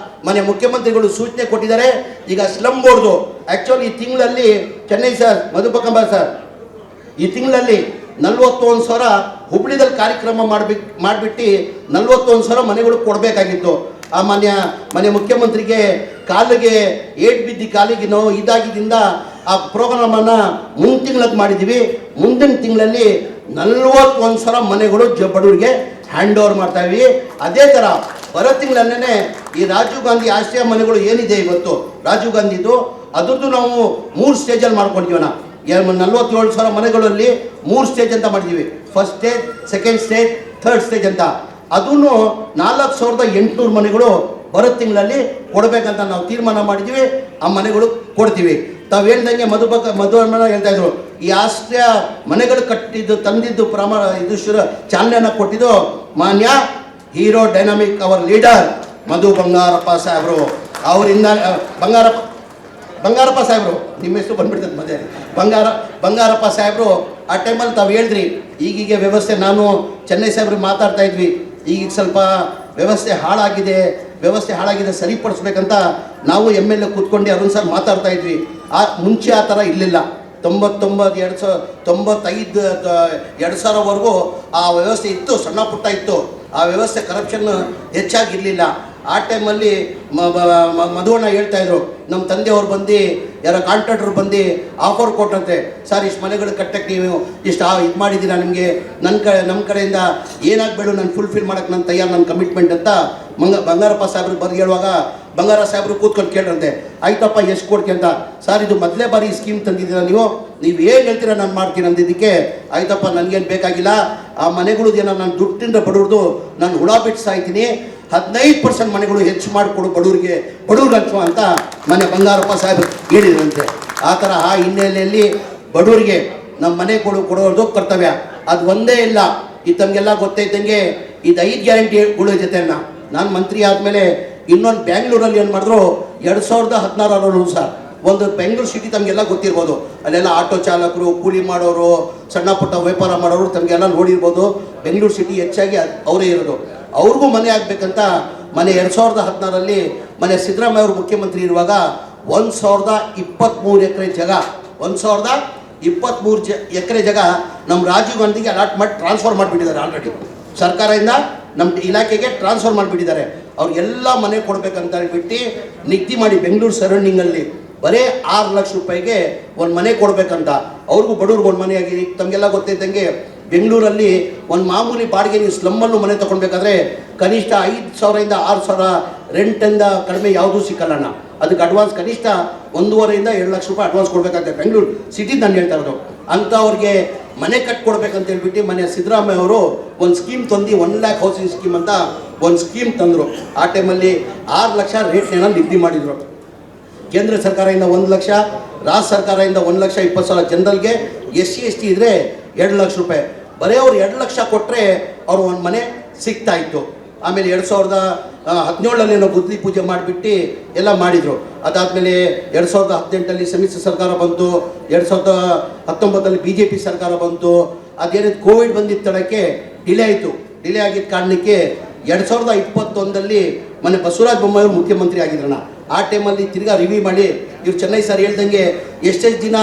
ಮನೆ ಮುಖ್ಯಮಂತ್ರಿಗಳು ಸೂಚನೆ ಕೊಟ್ಟಿದ್ದಾರೆ. ಈಗ ಸ್ಲಮ್ ಬೋರ್ಡ್ದು ಆ್ಯಕ್ಚುಲಿ ಈ ತಿಂಗಳಲ್ಲಿ ಚೆನ್ನೈ ಸರ್, ಮಧುಪಕಂಬ ಸರ್, ಈ ತಿಂಗಳಲ್ಲಿ 41,000 ಹುಬ್ಳಿದಲ್ಲಿ ಕಾರ್ಯಕ್ರಮ ಮಾಡಿಬಿಟ್ಟು 41,000 ಮನೆಗಳು ಕೊಡಬೇಕಾಗಿತ್ತು. ಆ ಮನೆ ಮುಖ್ಯಮಂತ್ರಿಗೆ ಕಾಲಿಗೆ ಏಟ್ ಬಿದ್ದು ಕಾಲಿಗೆ ನೋವು ಇದಾಗಿದ್ದರಿಂದ ಆ ಪ್ರೋಗ್ರಾಮನ್ನು ಮುಂದಿನ ತಿಂಗಳಿಗೆ ಮಾಡಿದ್ದೀವಿ. ಮುಂದಿನ ತಿಂಗಳಲ್ಲಿ 41,000 ಮನೆಗಳು ಬಡವರಿಗೆ ಹ್ಯಾಂಡ್ ಓವರ್ ಮಾಡ್ತಾ ಇದ್ವಿ. ಅದೇ ಥರ ಬರೋ ತಿಂಗಳಲ್ಲೇ ಈ ರಾಜೀವ್ ಗಾಂಧಿ ಆಶ್ರಯ ಮನೆಗಳು ಏನಿದೆ ಇವತ್ತು ರಾಜೀವ್ ಗಾಂಧಿದು, ಅದ್ರದ್ದು ನಾವು 3 ಸ್ಟೇಜಲ್ಲಿ ಮಾಡ್ಕೊಂಡಿದ್ದೀವಣ್ಣ. 47,000 ಮನೆಗಳಲ್ಲಿ 3 ಸ್ಟೇಜ್ ಅಂತ ಮಾಡಿದ್ದೀವಿ. First stage, second stage, third stage ಅಂತ. ಅದನ್ನು 4,800 ಮನೆಗಳು ಬರೋ ತಿಂಗಳಲ್ಲಿ ಕೊಡಬೇಕಂತ ನಾವು ತೀರ್ಮಾನ ಮಾಡಿದ್ದೀವಿ. ಆ ಮನೆಗಳು ಕೊಡ್ತೀವಿ. ತಾವು ಹೇಳ್ದಂಗೆ ಮಧುವಣ್ಣ ಹೇಳ್ತಾ ಇದ್ರು, ಈ ಆಶ್ರಯ ಮನೆಗಳು ಕಟ್ಟಿದ್ದು ತಂದಿದ್ದು ಚಾಲನೆಯನ್ನು ಕೊಟ್ಟಿದ್ದು ಮಾನ್ಯ hero dynamic hour leader Madhu Bangarappa ಸಾಹೇಬರು ಅವರಿಂದ ಬಂಗಾರಪ್ಪ ಸಾಹೇಬರು ನಿಮ್ಮ ಹೆಸರು ಬಂದ್ಬಿಡ್ತದೆ ಮಧ್ಯೆ ಬಂಗಾರಪ್ಪ ಸಾಹೇಬರು ಆ ಟೈಮಲ್ಲಿ ತಾವು ಹೇಳಿದ್ರಿ ಈಗೀಗ ವ್ಯವಸ್ಥೆ ನಾನು ಚೆನ್ನೈ ಸಾಹೇಬ್ರಿಗೆ ಮಾತಾಡ್ತಾ ಇದ್ವಿ ಈಗ ಸ್ವಲ್ಪ ವ್ಯವಸ್ಥೆ ಹಾಳಾಗಿದೆ ಸರಿಪಡಿಸ್ಬೇಕಂತ ನಾವು ಎಮ್ ಎಲ್ ಎ ಕೂತ್ಕೊಂಡು ಅರುಣ್ ಸರ್ ಮಾತಾಡ್ತಾ ಇದ್ವಿ. ಮುಂಚೆ ಆ ಥರ ಇರಲಿಲ್ಲ. 2005-2000ವರೆಗೂ ಆ ವ್ಯವಸ್ಥೆ ಇತ್ತು, ಸಣ್ಣ ಪುಟ್ಟ ಇತ್ತು. ಆ ವ್ಯವಸ್ಥೆ ಕರಪ್ಷನ್ ಹೆಚ್ಚಾಗಿರಲಿಲ್ಲ. ಆ ಟೈಮಲ್ಲಿ ಮಧುವಣ್ಣ ಹೇಳ್ತಾಯಿದ್ರು, ನಮ್ಮ ತಂದೆಯವ್ರು ಬಂದು ಯಾರೋ ಕಾಂಟ್ರಾಕ್ಟರ್ ಬಂದು ಆಫರ್ ಕೊಟ್ಟಂತೆ, ಸರ್ ಇಷ್ಟು ಮನೆಗಳು ಕಟ್ಟಕ್ಕೆ ನೀವು ಇಷ್ಟು ಇದು ಮಾಡಿದ್ದೀರಾ, ನಿಮಗೆ ನಮ್ಮ ಕಡೆಯಿಂದ ಏನಾಗಬೇಡ ನಾನು ಫುಲ್ಫಿಲ್ ಮಾಡೋಕ್ಕೆ ನಾನು ತಯಾರು, ನನ್ನ ಕಮಿಟ್ಮೆಂಟ್ ಅಂತ ಬಂಗಾರಪ್ಪ ಸಾಹೇಬ್ರಿಗೆ ಬರ್ದು ಹೇಳುವಾಗ ಬಂಗಾರ ಸಾಹೇಬ್ರು ಕೂತ್ಕೊಂಡು ಕೇಳ್ರಂತೆ, ಆಯ್ತಪ್ಪ ಎಷ್ಟು ಕೊಡ್ತೀವಿ ಅಂತ. ಸರ್ ಇದು ಮೊದಲೇ ಬಾರಿ ಸ್ಕೀಮ್ ತಂದಿದ್ದೀರಾ ನೀವು ಏನು ಹೇಳ್ತೀರಾ ನಾನು ಮಾಡ್ತೀನಿ ಅಂದಿದ್ದಕ್ಕೆ, ಆಯ್ತಪ್ಪ ನನಗೇನು ಬೇಕಾಗಿಲ್ಲ, ಆ ಮನೆಗಳು ಏನೋ ನಾನು ದುಡ್ಡಿಂದ ಬಡವ್ರದು ನಾನು ಹುಳ ಬಿಟ್ಟು ಸಾಯ್ತೀನಿ, 15% ಮನೆಗಳು ಹೆಚ್ಚು ಮಾಡಿಕೊಡು ಬಡವ್ರಿಗೆ ಹಂಚುವ ಅಂತ ಮನೆ ಬಂಗಾರಪ್ಪ ಸಾಹೇಬರು ಹೇಳಿದ್ರಂತೆ. ಆ ಥರ ಆ ಹಿನ್ನೆಲೆಯಲ್ಲಿ ಬಡವರಿಗೆ ನಮ್ಮ ಮನೆಗಳು ಕೊಡೋದು ಕರ್ತವ್ಯ. ಅದು ಒಂದೇ ಇಲ್ಲ, ಇದು ತಮಗೆಲ್ಲ ಗೊತ್ತೈತಂಗೆ ಇದು 5 ಗ್ಯಾರಂಟಿಗಳ ಜೊತೆ ನಾನು ಮಂತ್ರಿ ಆದಮೇಲೆ ಇನ್ನೊಂದು ಬ್ಯಾಂಗ್ಳೂರಲ್ಲಿ ಏನು ಮಾಡಿದ್ರು 2016 ಸರ್, ಒಂದು ಬೆಂಗಳೂರು ಸಿಟಿ ತಮಗೆಲ್ಲ ಗೊತ್ತಿರ್ಬೋದು, ಅಲ್ಲೆಲ್ಲ ಆಟೋ ಚಾಲಕರು, ಕೂಲಿ ಮಾಡೋರು, ಸಣ್ಣ ಪುಟ್ಟ ವ್ಯಾಪಾರ ಮಾಡೋರು ತಮಗೆಲ್ಲ ನೋಡಿರ್ಬೋದು. ಬೆಂಗಳೂರು ಸಿಟಿ ಹೆಚ್ಚಾಗಿ ಅವರೇ ಇರೋದು. ಅವ್ರಿಗೂ ಮನೆ ಆಗಬೇಕಂತ ಮನೆ 2016ರಲ್ಲಿ ಮನೆ ಸಿದ್ದರಾಮಯ್ಯ ಅವರು ಮುಖ್ಯಮಂತ್ರಿ ಇರುವಾಗ 1023 ಎಕರೆ ಜಾಗ 1023 ಎಕರೆ ಜಾಗ ನಮ್ಮ ರಾಜೀವ್ ಗಾಂಧಿಗೆ ಅಲಾಟ್ ಮಾಡಿ ಟ್ರಾನ್ಸ್ಫರ್ ಮಾಡಿಬಿಟ್ಟಿದ್ದಾರೆ. ಆಲ್ರೆಡಿ ಸರ್ಕಾರದಿಂದ ನಮ್ಮ ಇಲಾಖೆಗೆ ಟ್ರಾನ್ಸ್ಫರ್ ಮಾಡಿಬಿಟ್ಟಿದ್ದಾರೆ. ಅವ್ರಿಗೆಲ್ಲ ಮನೆ ಕೊಡಬೇಕಂತ ಹೇಳ್ಬಿಟ್ಟು ನಿಗದಿ ಮಾಡಿ ಬೆಂಗಳೂರು ಸರೌಂಡಿಂಗಲ್ಲಿ ಬರೀ 6 ಲಕ್ಷ ರೂಪಾಯಿಗೆ ಒಂದು ಮನೆ ಕೊಡಬೇಕಂತ. ಅವ್ರಿಗೂ ಬಡವ್ರಿಗೆ ಒಂದು ಮನೆ ಆಗಿ ತಮಗೆಲ್ಲ ಗೊತ್ತೈತಂಗೆ ಬೆಂಗಳೂರಲ್ಲಿ ಒಂದು ಮಾಮೂಲಿ ಬಾಡಿಗೆ ನೀವು ಸ್ಲಮ್ಮಲ್ಲೂ ಮನೆ ತೊಗೊಳ್ಬೇಕಾದ್ರೆ ಕನಿಷ್ಠ 5,000ರಿಂದ 6,000 ರೆಂಟಿಂದ ಕಡಿಮೆ ಯಾವುದೂ ಸಿಕ್ಕಲ್ಲಣ್ಣ. ಅದಕ್ಕೆ ಅಡ್ವಾನ್ಸ್ ಕನಿಷ್ಠ 1.5ರಿಂದ 2 ಲಕ್ಷ ರೂಪಾಯಿ ಅಡ್ವಾನ್ಸ್ ಕೊಡಬೇಕಾಗುತ್ತೆ. ಬೆಂಗಳೂರು ಸಿಟಿ ನಾನು ಹೇಳ್ತಾ ಇರೋದು. ಅಂಥವ್ರಿಗೆ ಮನೆ ಕಟ್ಕೊಡ್ಬೇಕಂತ ಹೇಳ್ಬಿಟ್ಟು ಮನೆ ಸಿದ್ದರಾಮಯ್ಯ ಅವರು ಒಂದು ಸ್ಕೀಮ್ ತಂದು 1 lakh ಹೌಸಿಂಗ್ ಸ್ಕೀಮ್ ಅಂತ ಒಂದು ಸ್ಕೀಮ್ ತಂದರು. ಆ ಟೈಮಲ್ಲಿ 6 ಲಕ್ಷ ರೇಟ್ನೇನೋ ನಿಗದಿ ಮಾಡಿದರು. ಕೇಂದ್ರ ಸರ್ಕಾರದಿಂದ 1 ಲಕ್ಷ, ರಾಜ್ಯ ಸರ್ಕಾರದಿಂದ 1,20,000 ಜನರಲ್ಗೆ, SC ST ಇದ್ದರೆ 2 ಲಕ್ಷ ರೂಪಾಯಿ. ಬರೀ ಅವ್ರು 2 ಲಕ್ಷ ಕೊಟ್ಟರೆ ಅವ್ರು ಒಂದು ಮನೆ ಸಿಗ್ತಾ ಇತ್ತು. ಆಮೇಲೆ 2017ರಲ್ಲಿ ನಾವು ಬುದ್ಧಿ ಪೂಜೆ ಮಾಡಿಬಿಟ್ಟು ಎಲ್ಲ ಮಾಡಿದರು. ಅದಾದಮೇಲೆ 2018ರಲ್ಲಿ ಸಮ್ಮಿಶ್ರ ಸರ್ಕಾರ ಬಂತು, 2019ರಲ್ಲಿ BJP ಸರ್ಕಾರ ಬಂತು. ಅದೇನಿತ್ತು ಕೋವಿಡ್ ಬಂದಿದ್ದ ತಡಕ್ಕೆ ಡಿಲೇ ಆಯಿತು. ಡಿಲೇ ಆಗಿದ್ದ ಕಾರಣಕ್ಕೆ 2021ರಲ್ಲಿ ಮನೆ ಬಸವರಾಜ ಬೊಮ್ಮಾಯಿ ಮುಖ್ಯಮಂತ್ರಿ ಆಗಿದ್ರಣ್ಣ. ಆ ಟೈಮಲ್ಲಿ ತಿರ್ಗಾ ರಿವ್ಯೂ ಮಾಡಿ ಇವ್ರು ಚೆನ್ನೈ ಸರ್ ಹೇಳ್ದಂಗೆ ಎಷ್ಟೆಷ್ಟು ದಿನ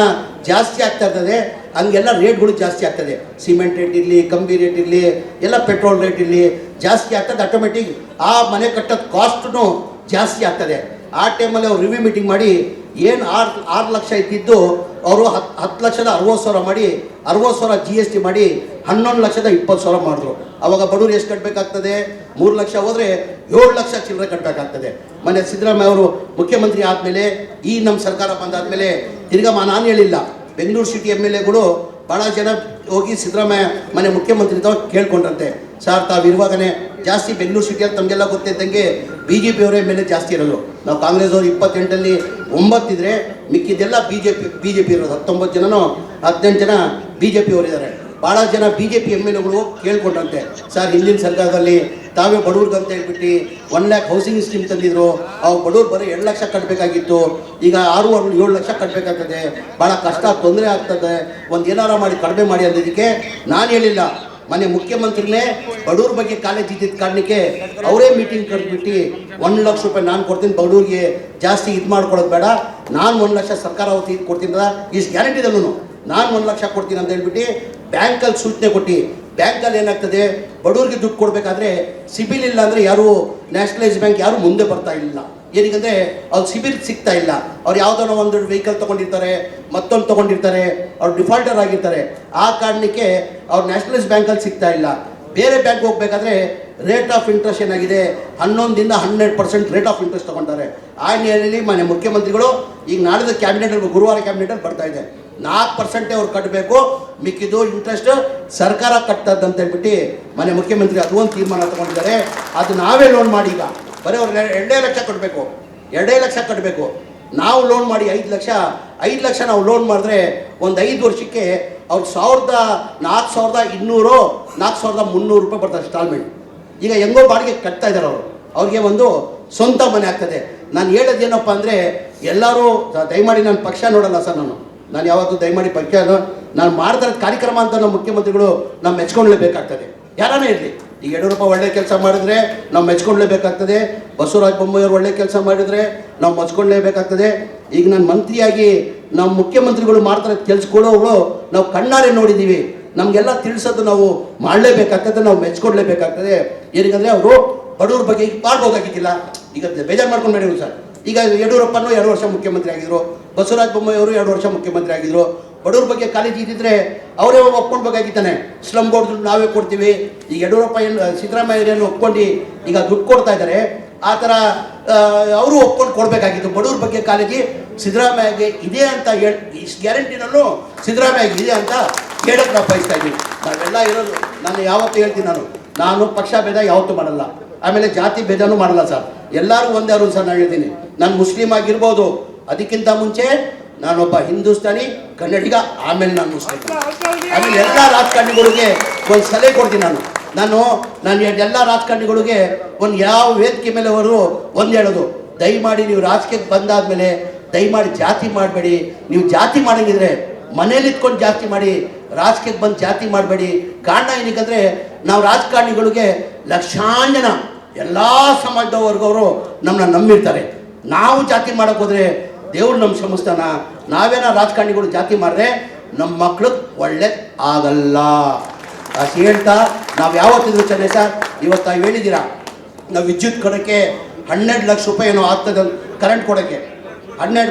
ಜಾಸ್ತಿ ಆಗ್ತಾ ಇರ್ತದೆ ಹಂಗೆಲ್ಲ ರೇಟ್ಗಳು ಜಾಸ್ತಿ ಆಗ್ತದೆ. ಸಿಮೆಂಟ್ ರೇಟ್ ಇರಲಿ, ಕಂಬಿ ರೇಟ್ ಇರಲಿ, ಎಲ್ಲ ಪೆಟ್ರೋಲ್ ರೇಟ್ ಇರಲಿ ಜಾಸ್ತಿ ಆಗ್ತದೆ. ಆಟೋಮೆಟಿಕ್ ಆ ಮನೆ ಕಟ್ಟೋದು ಕಾಸ್ಟೂ ಜಾಸ್ತಿ ಆಗ್ತದೆ. ಆ ಟೈಮಲ್ಲಿ ಅವ್ರು ರಿವ್ಯೂ ಮೀಟಿಂಗ್ ಮಾಡಿ ಏನು 6 ಲಕ್ಷ ಇದ್ದಿದ್ದು ಅವರು 10,60,000 ಮಾಡಿ 60,000 GST ಮಾಡಿ 11,20,000 ಮಾಡಿದ್ರು. ಅವಾಗ ಬಡವರು ಎಷ್ಟು ಕಟ್ಟಬೇಕಾಗ್ತದೆ? 3 ಲಕ್ಷ ಹೋದರೆ 7 ಲಕ್ಷ ಚಿಲ್ಲರೆ ಕಟ್ಟಬೇಕಾಗ್ತದೆ. ಮನೆ ಸಿದ್ದರಾಮಯ್ಯ ಅವರು ಮುಖ್ಯಮಂತ್ರಿ ಆದಮೇಲೆ ಈ ನಮ್ಮ ಸರ್ಕಾರ ಬಂದಾದಮೇಲೆ ತಿರ್ಗಾ ನಾನು ಹೇಳಿಲ್ಲ, ಬೆಂಗಳೂರು ಸಿಟಿ MLAಗಳು ಭಾಳ ಜನ ಹೋಗಿ ಸಿದ್ದರಾಮಯ್ಯ ಮನೆ ಮುಖ್ಯಮಂತ್ರಿ ಕೇಳ್ಕೊಂಡ್ರಂತೆ, ಸರ್ ತಾವಿರುವಾಗನೇ ಜಾಸ್ತಿ ಬೆಂಗಳೂರು ಸಿಟಿಯಲ್ಲಿ ತಮಗೆಲ್ಲ ಗೊತ್ತಿದ್ದಂಗೆ BJP ಅವರೇ ಮೇಲೆ ಜಾಸ್ತಿ ಇರೋದು. ನಾವು ಕಾಂಗ್ರೆಸ್ ಅವರು 28ರಲ್ಲಿ 9 ಇದ್ದರೆ ಮಿಕ್ಕಿದ್ದೆಲ್ಲ BJP ಇರೋದು. 19 ಜನನೋ 18 ಜನ BJP ಅವರಿದ್ದಾರೆ. ಭಾಳ ಜನ BJP MLAಗಳು ಕೇಳ್ಕೊಂಡ್ರಂತೆ, ಸರ್ ಹಿಂದಿನ ಸರ್ಕಾರದಲ್ಲಿ ತಾವೇ ಬಡವ್ರಿಗೆ ಅಂತ ಹೇಳ್ಬಿಟ್ಟು 1 lakh ಹೌಸಿಂಗ್ ಸ್ಕೀಮ್ ತಂದಿದ್ರು. ಅವು ಬಡವ್ರು ಬರೀ 2 ಲಕ್ಷ ಕಟ್ಟಬೇಕಾಗಿತ್ತು, ಈಗ 6-7 ಲಕ್ಷ ಕಟ್ಟಬೇಕಾಗ್ತದೆ, ಭಾಳ ಕಷ್ಟ ತೊಂದರೆ ಆಗ್ತದೆ, ಒಂದು ಏನಾರ ಮಾಡಿ ಕಡಿಮೆ ಮಾಡಿ ಅಂದಿದ್ದಕ್ಕೆ ನಾನು ಹೇಳಿಲ್ಲ, ಮನೆ ಮುಖ್ಯಮಂತ್ರಿನೇ ಬಡವ್ರ ಬಗ್ಗೆ ಕಾಲೇಜ್ ಇದ್ದಿದ್ದ ಕಾರಣಕ್ಕೆ ಅವರೇ ಮೀಟಿಂಗ್ ಕರೆದ್ಬಿಟ್ಟು 1 ಲಕ್ಷ ರೂಪಾಯಿ ನಾನು ಕೊಡ್ತೀನಿ, ಬಡವ್ರಿಗೆ ಜಾಸ್ತಿ ಇದು ಮಾಡ್ಕೊಡೋದು ಬೇಡ, ನಾನು 1 ಲಕ್ಷ ಸರ್ಕಾರ ವತಿ ಕೊಡ್ತೀನಿ, ಇಷ್ಟು ಗ್ಯಾರಂಟಿದಲ್ಲೂ ನಾನು 1 ಲಕ್ಷ ಕೊಡ್ತೀನಿ ಅಂತ ಹೇಳ್ಬಿಟ್ಟು ಬ್ಯಾಂಕಲ್ಲಿ ಸೂಚನೆ ಕೊಟ್ಟು, ಬ್ಯಾಂಕಲ್ಲಿ ಏನಾಗ್ತದೆ ಬಡವ್ರಿಗೆ ದುಡ್ಡು ಕೊಡಬೇಕಾದ್ರೆ ಸಿಬಿಲ್ ಇಲ್ಲ ಅಂದರೆ ಯಾರು ನ್ಯಾಷನಲೈಸ್ ಬ್ಯಾಂಕ್ ಯಾರು ಮುಂದೆ ಬರ್ತಾ ಇಲ್ಲ. ಏನಕ್ಕೆ ಅವ್ರು ಸಿಬಿಲ್ ಸಿಗ್ತಾ ಇಲ್ಲ. ಅವ್ರು ಯಾವುದೋ ಒಂದು ವೆಹಿಕಲ್ ತೊಗೊಂಡಿರ್ತಾರೆ, ಮತ್ತೊಂದು ತೊಗೊಂಡಿರ್ತಾರೆ, ಅವ್ರು ಡಿಫಾಲ್ಟರ್ ಆಗಿರ್ತಾರೆ. ಆ ಕಾರಣಕ್ಕೆ ಅವ್ರು ನ್ಯಾಷನಲೈಸ್ ಬ್ಯಾಂಕಲ್ಲಿ ಸಿಗ್ತಾ ಇಲ್ಲ. ಬೇರೆ ಬ್ಯಾಂಕ್ ಹೋಗ್ಬೇಕಾದ್ರೆ ರೇಟ್ ಆಫ್ ಇಂಟ್ರೆಸ್ಟ್ ಏನಾಗಿದೆ 11ರಿಂದ 12% ರೇಟ್ ಆಫ್ ಇಂಟ್ರೆಸ್ಟ್ ತೊಗೊಳ್ತಾರೆ. ಆ ಹಿನ್ನೆಲೆಯಲ್ಲಿ ಮನೆ ಮುಖ್ಯಮಂತ್ರಿಗಳು ಈಗ ನಾಳಿದ ಕ್ಯಾಬಿನೆಟಲ್ಲಿ ಗುರುವಾರ ಕ್ಯಾಬಿನೆಟಲ್ಲಿ ಬರ್ತಾ ಇದೆ, 4% ಅವ್ರು ಕಟ್ಟಬೇಕು, ಮಿಕ್ಕಿದ್ದು ಇಂಟ್ರೆಸ್ಟ್ ಸರ್ಕಾರ ಕಟ್ಟದಂತ ಹೇಳ್ಬಿಟ್ಟು ಮನೆ ಮುಖ್ಯಮಂತ್ರಿ ಅದು ಒಂದು ತೀರ್ಮಾನ ತಗೊಂಡಿದ್ದಾರೆ. ಅದು ನಾವೇ ಲೋನ್ ಮಾಡಿ ಈಗ ಬರೀ ಅವ್ರು 2 ಲಕ್ಷ ಕಟ್ಟಬೇಕು, 2 ಲಕ್ಷ ಕಟ್ಟಬೇಕು. ನಾವು ಲೋನ್ ಮಾಡಿ 5 ಲಕ್ಷ ನಾವು ಲೋನ್ ಮಾಡಿದ್ರೆ ಒಂದು 5 ವರ್ಷಕ್ಕೆ ಅವ್ರು 4,200 4,300 ರೂಪಾಯಿ ಬರ್ತಾರೆ ಇನ್ಸ್ಟಾಲ್ಮೆಂಟ್. ಈಗ ಹೆಂಗೋ ಬಾಡಿಗೆ ಕಟ್ತಾ ಇದ್ದಾರೆ ಅವರು, ಅವ್ರಿಗೆ ಒಂದು ಸ್ವಂತ ಮನೆ ಆಗ್ತದೆ. ನಾನು ಹೇಳೋದೇನಪ್ಪ ಅಂದರೆ ಎಲ್ಲರೂ ದಯಮಾಡಿ ನಾನು ಪಕ್ಷ ನೋಡಲ್ಲ ಸರ್, ನಾನು ಯಾವತ್ತೂ ದಯಮಾಡಿ ಪಕ್ಷ ನಾನು ಮಾಡ್ತಾ ಇರೋದು ಕಾರ್ಯಕ್ರಮ ಅಂತ ನಮ್ಮ ಮುಖ್ಯಮಂತ್ರಿಗಳು ನಾವು ಮೆಚ್ಕೊಳ್ಳೇಬೇಕಾಗ್ತದೆ. ಯಾರೇ ಇರಲಿ, ಈಗ ಯಡಿಯೂರಪ್ಪ ಒಳ್ಳೆ ಕೆಲಸ ಮಾಡಿದ್ರೆ ನಾವು ಮೆಚ್ಕೊಳ್ಳೇಬೇಕಾಗ್ತದೆ, ಬಸವರಾಜ ಬೊಮ್ಮಾಯಿಯವರು ಒಳ್ಳೆ ಕೆಲಸ ಮಾಡಿದರೆ ನಾವು ಮೆಚ್ಕೊಳ್ಳೇಬೇಕಾಗ್ತದೆ. ಈಗ ನಾನು ಮಂತ್ರಿಯಾಗಿ ನಮ್ಮ ಮುಖ್ಯಮಂತ್ರಿಗಳು ಮಾಡ್ತಾರೆ ಕೆಲಸಗಳು ನಾವು ಕಣ್ಣಾರೆ ನೋಡಿದ್ದೀವಿ, ನಮಗೆಲ್ಲ ತಿಳಿಸೋದು ನಾವು ಮಾಡಲೇಬೇಕಾಗ್ತದೆ, ನಾವು ಮೆಚ್ಕೊಡ್ಲೇಬೇಕಾಗ್ತದೆ. ಏನಕ್ಕಂದರೆ ಅವರು ಬಡವ್ರ ಬಗ್ಗೆ ಈಗ ಮಾಡ್ಬೋದಾಗಿದ್ದಿಲ್ಲ, ಈಗ ಬೇಜಾರು ಮಾಡ್ಕೊಂಡು ಬೇಡ ಸರ್. ಈಗ ಯಡಿಯೂರಪ್ಪನೂ 2 ವರ್ಷ ಮುಖ್ಯಮಂತ್ರಿ ಆಗಿದ್ರು, ಬಸವರಾಜ ಬೊಮ್ಮಾಯಿಯವರು 2 ವರ್ಷ ಮುಖ್ಯಮಂತ್ರಿ ಆಗಿದ್ರು. ಬಡವ್ರ ಬಗ್ಗೆ ಕಾಳಜಿ ಇದ್ದಿದ್ರೆ ಅವರೇ ಒಪ್ಕೊಳ್ಬೇಕಾಗಿತ್ತಾನೆ. ಸ್ಲಮ್ ಬೋರ್ಡ್ ದುಡ್ಡು ನಾವೇ ಕೊಡ್ತೀವಿ. ಈಗ ಯಡಿಯೂರಪ್ಪ ಏನು ಸಿದ್ದರಾಮಯ್ಯರೇನು ಒಪ್ಕೊಂಡು ಈಗ ದುಡ್ಡು ಕೊಡ್ತಾ ಇದ್ದಾರೆ, ಆ ಥರ ಅವರು ಒಪ್ಕೊಂಡು ಕೊಡಬೇಕಾಗಿತ್ತು. ಬಡವ್ರ ಬಗ್ಗೆ ಕಾಳಜಿ ಸಿದ್ದರಾಮಯ್ಯಗೆ ಇದೆ ಅಂತ ಹೇಳಿ ಇಷ್ಟು ಗ್ಯಾರಂಟಿನಲ್ಲೂ ಸಿದ್ದರಾಮಯ್ಯಗೆ ಇದೆ ಅಂತ ಹೇಳಕ್ಕೆ ನಾವು ಬಯಸ್ತಾ ಇದ್ದೀವಿ. ನಾವೆಲ್ಲ ಇರೋದು, ನಾನು ಯಾವತ್ತೂ ಹೇಳ್ತೀನಿ, ನಾನು ಪಕ್ಷ ಭೇದ ಯಾವತ್ತೂ ಮಾಡಲ್ಲ, ಆಮೇಲೆ ಜಾತಿ ಭೇದನೂ ಮಾಡಲ್ಲ ಸರ್. ಎಲ್ಲರೂ ಒಂದೇ ಅವರು ಸರ್. ನಾನು ಹೇಳ್ತೀನಿ, ನಾನು ಮುಸ್ಲಿಂ ಆಗಿರ್ಬೋದು, ಅದಕ್ಕಿಂತ ಮುಂಚೆ ನಾನೊಬ್ಬ ಹಿಂದೂಸ್ತಾನಿ ಕನ್ನಡಿಗ, ಆಮೇಲೆ ನಾನು ಮುಸ್ಲಿಂ. ಆಮೇಲೆ ಎಲ್ಲ ರಾಜಕಾರಣಿಗಳಿಗೆ ಒಂದು ಸಲಹೆ ಕೊಡ್ತೀನಿ ನಾನು ಎಲ್ಲ ರಾಜಕಾರಣಿಗಳಿಗೆ ಒಂದು ಯಾವ ವೇದಿಕೆ ಮೇಲೆ ಅವರು ಒಂದು ಹೇಳೋದು, ದಯಮಾಡಿ ನೀವು ರಾಜಕೀಯಕ್ಕೆ ಬಂದಾದ್ಮೇಲೆ ದಯಮಾಡಿ ಜಾತಿ ಮಾಡಬೇಡಿ. ನೀವು ಜಾತಿ ಮಾಡಂಗಿದ್ರೆ ಮನೇಲಿ ಇಟ್ಕೊಂಡು ಜಾತಿ ಮಾಡಿ, ರಾಜಕೀಯಕ್ಕೆ ಬಂದು ಜಾತಿ ಮಾಡಬೇಡಿ. ಕಾರಣ ಏನಕ್ಕಂದರೆ ನಾವು ರಾಜಕಾರಣಿಗಳಿಗೆ ಲಕ್ಷಾಂತರ ಜನ ಎಲ್ಲ ಸಮಾಜದ ವರ್ಗವರು ನಮ್ಮನ್ನ ನಂಬಿರ್ತಾರೆ. ನಾವು ಜಾತಿ ಮಾಡೋಕೆ ಹೋದರೆ ದೇವ್ರು ನಮ್ಮ ಕ್ಷಮಿಸ್ತಾನ. ನಾವೇನೋ ರಾಜಕಾರಣಿಗಳು ಜಾತಿ ಮಾಡಿದ್ರೆ ನಮ್ಮ ಮಕ್ಕಳು ಒಳ್ಳೆ ಆಗಲ್ಲ ಅಷ್ಟು ಹೇಳ್ತಾ ನಾವು ಯಾವತ್ತಿದ್ರು ಚೆನ್ನೈ ಸರ್. ಇವತ್ತು ನಾವು ಹೇಳಿದ್ದೀರಾ, ನಾವು ವಿದ್ಯುತ್ ಕೊಡೋಕ್ಕೆ 12 ಲಕ್ಷ ರೂಪಾಯಿ ಏನೋ ಆಗ್ತದೆ, ಕರೆಂಟ್ ಕೊಡೋಕ್ಕೆ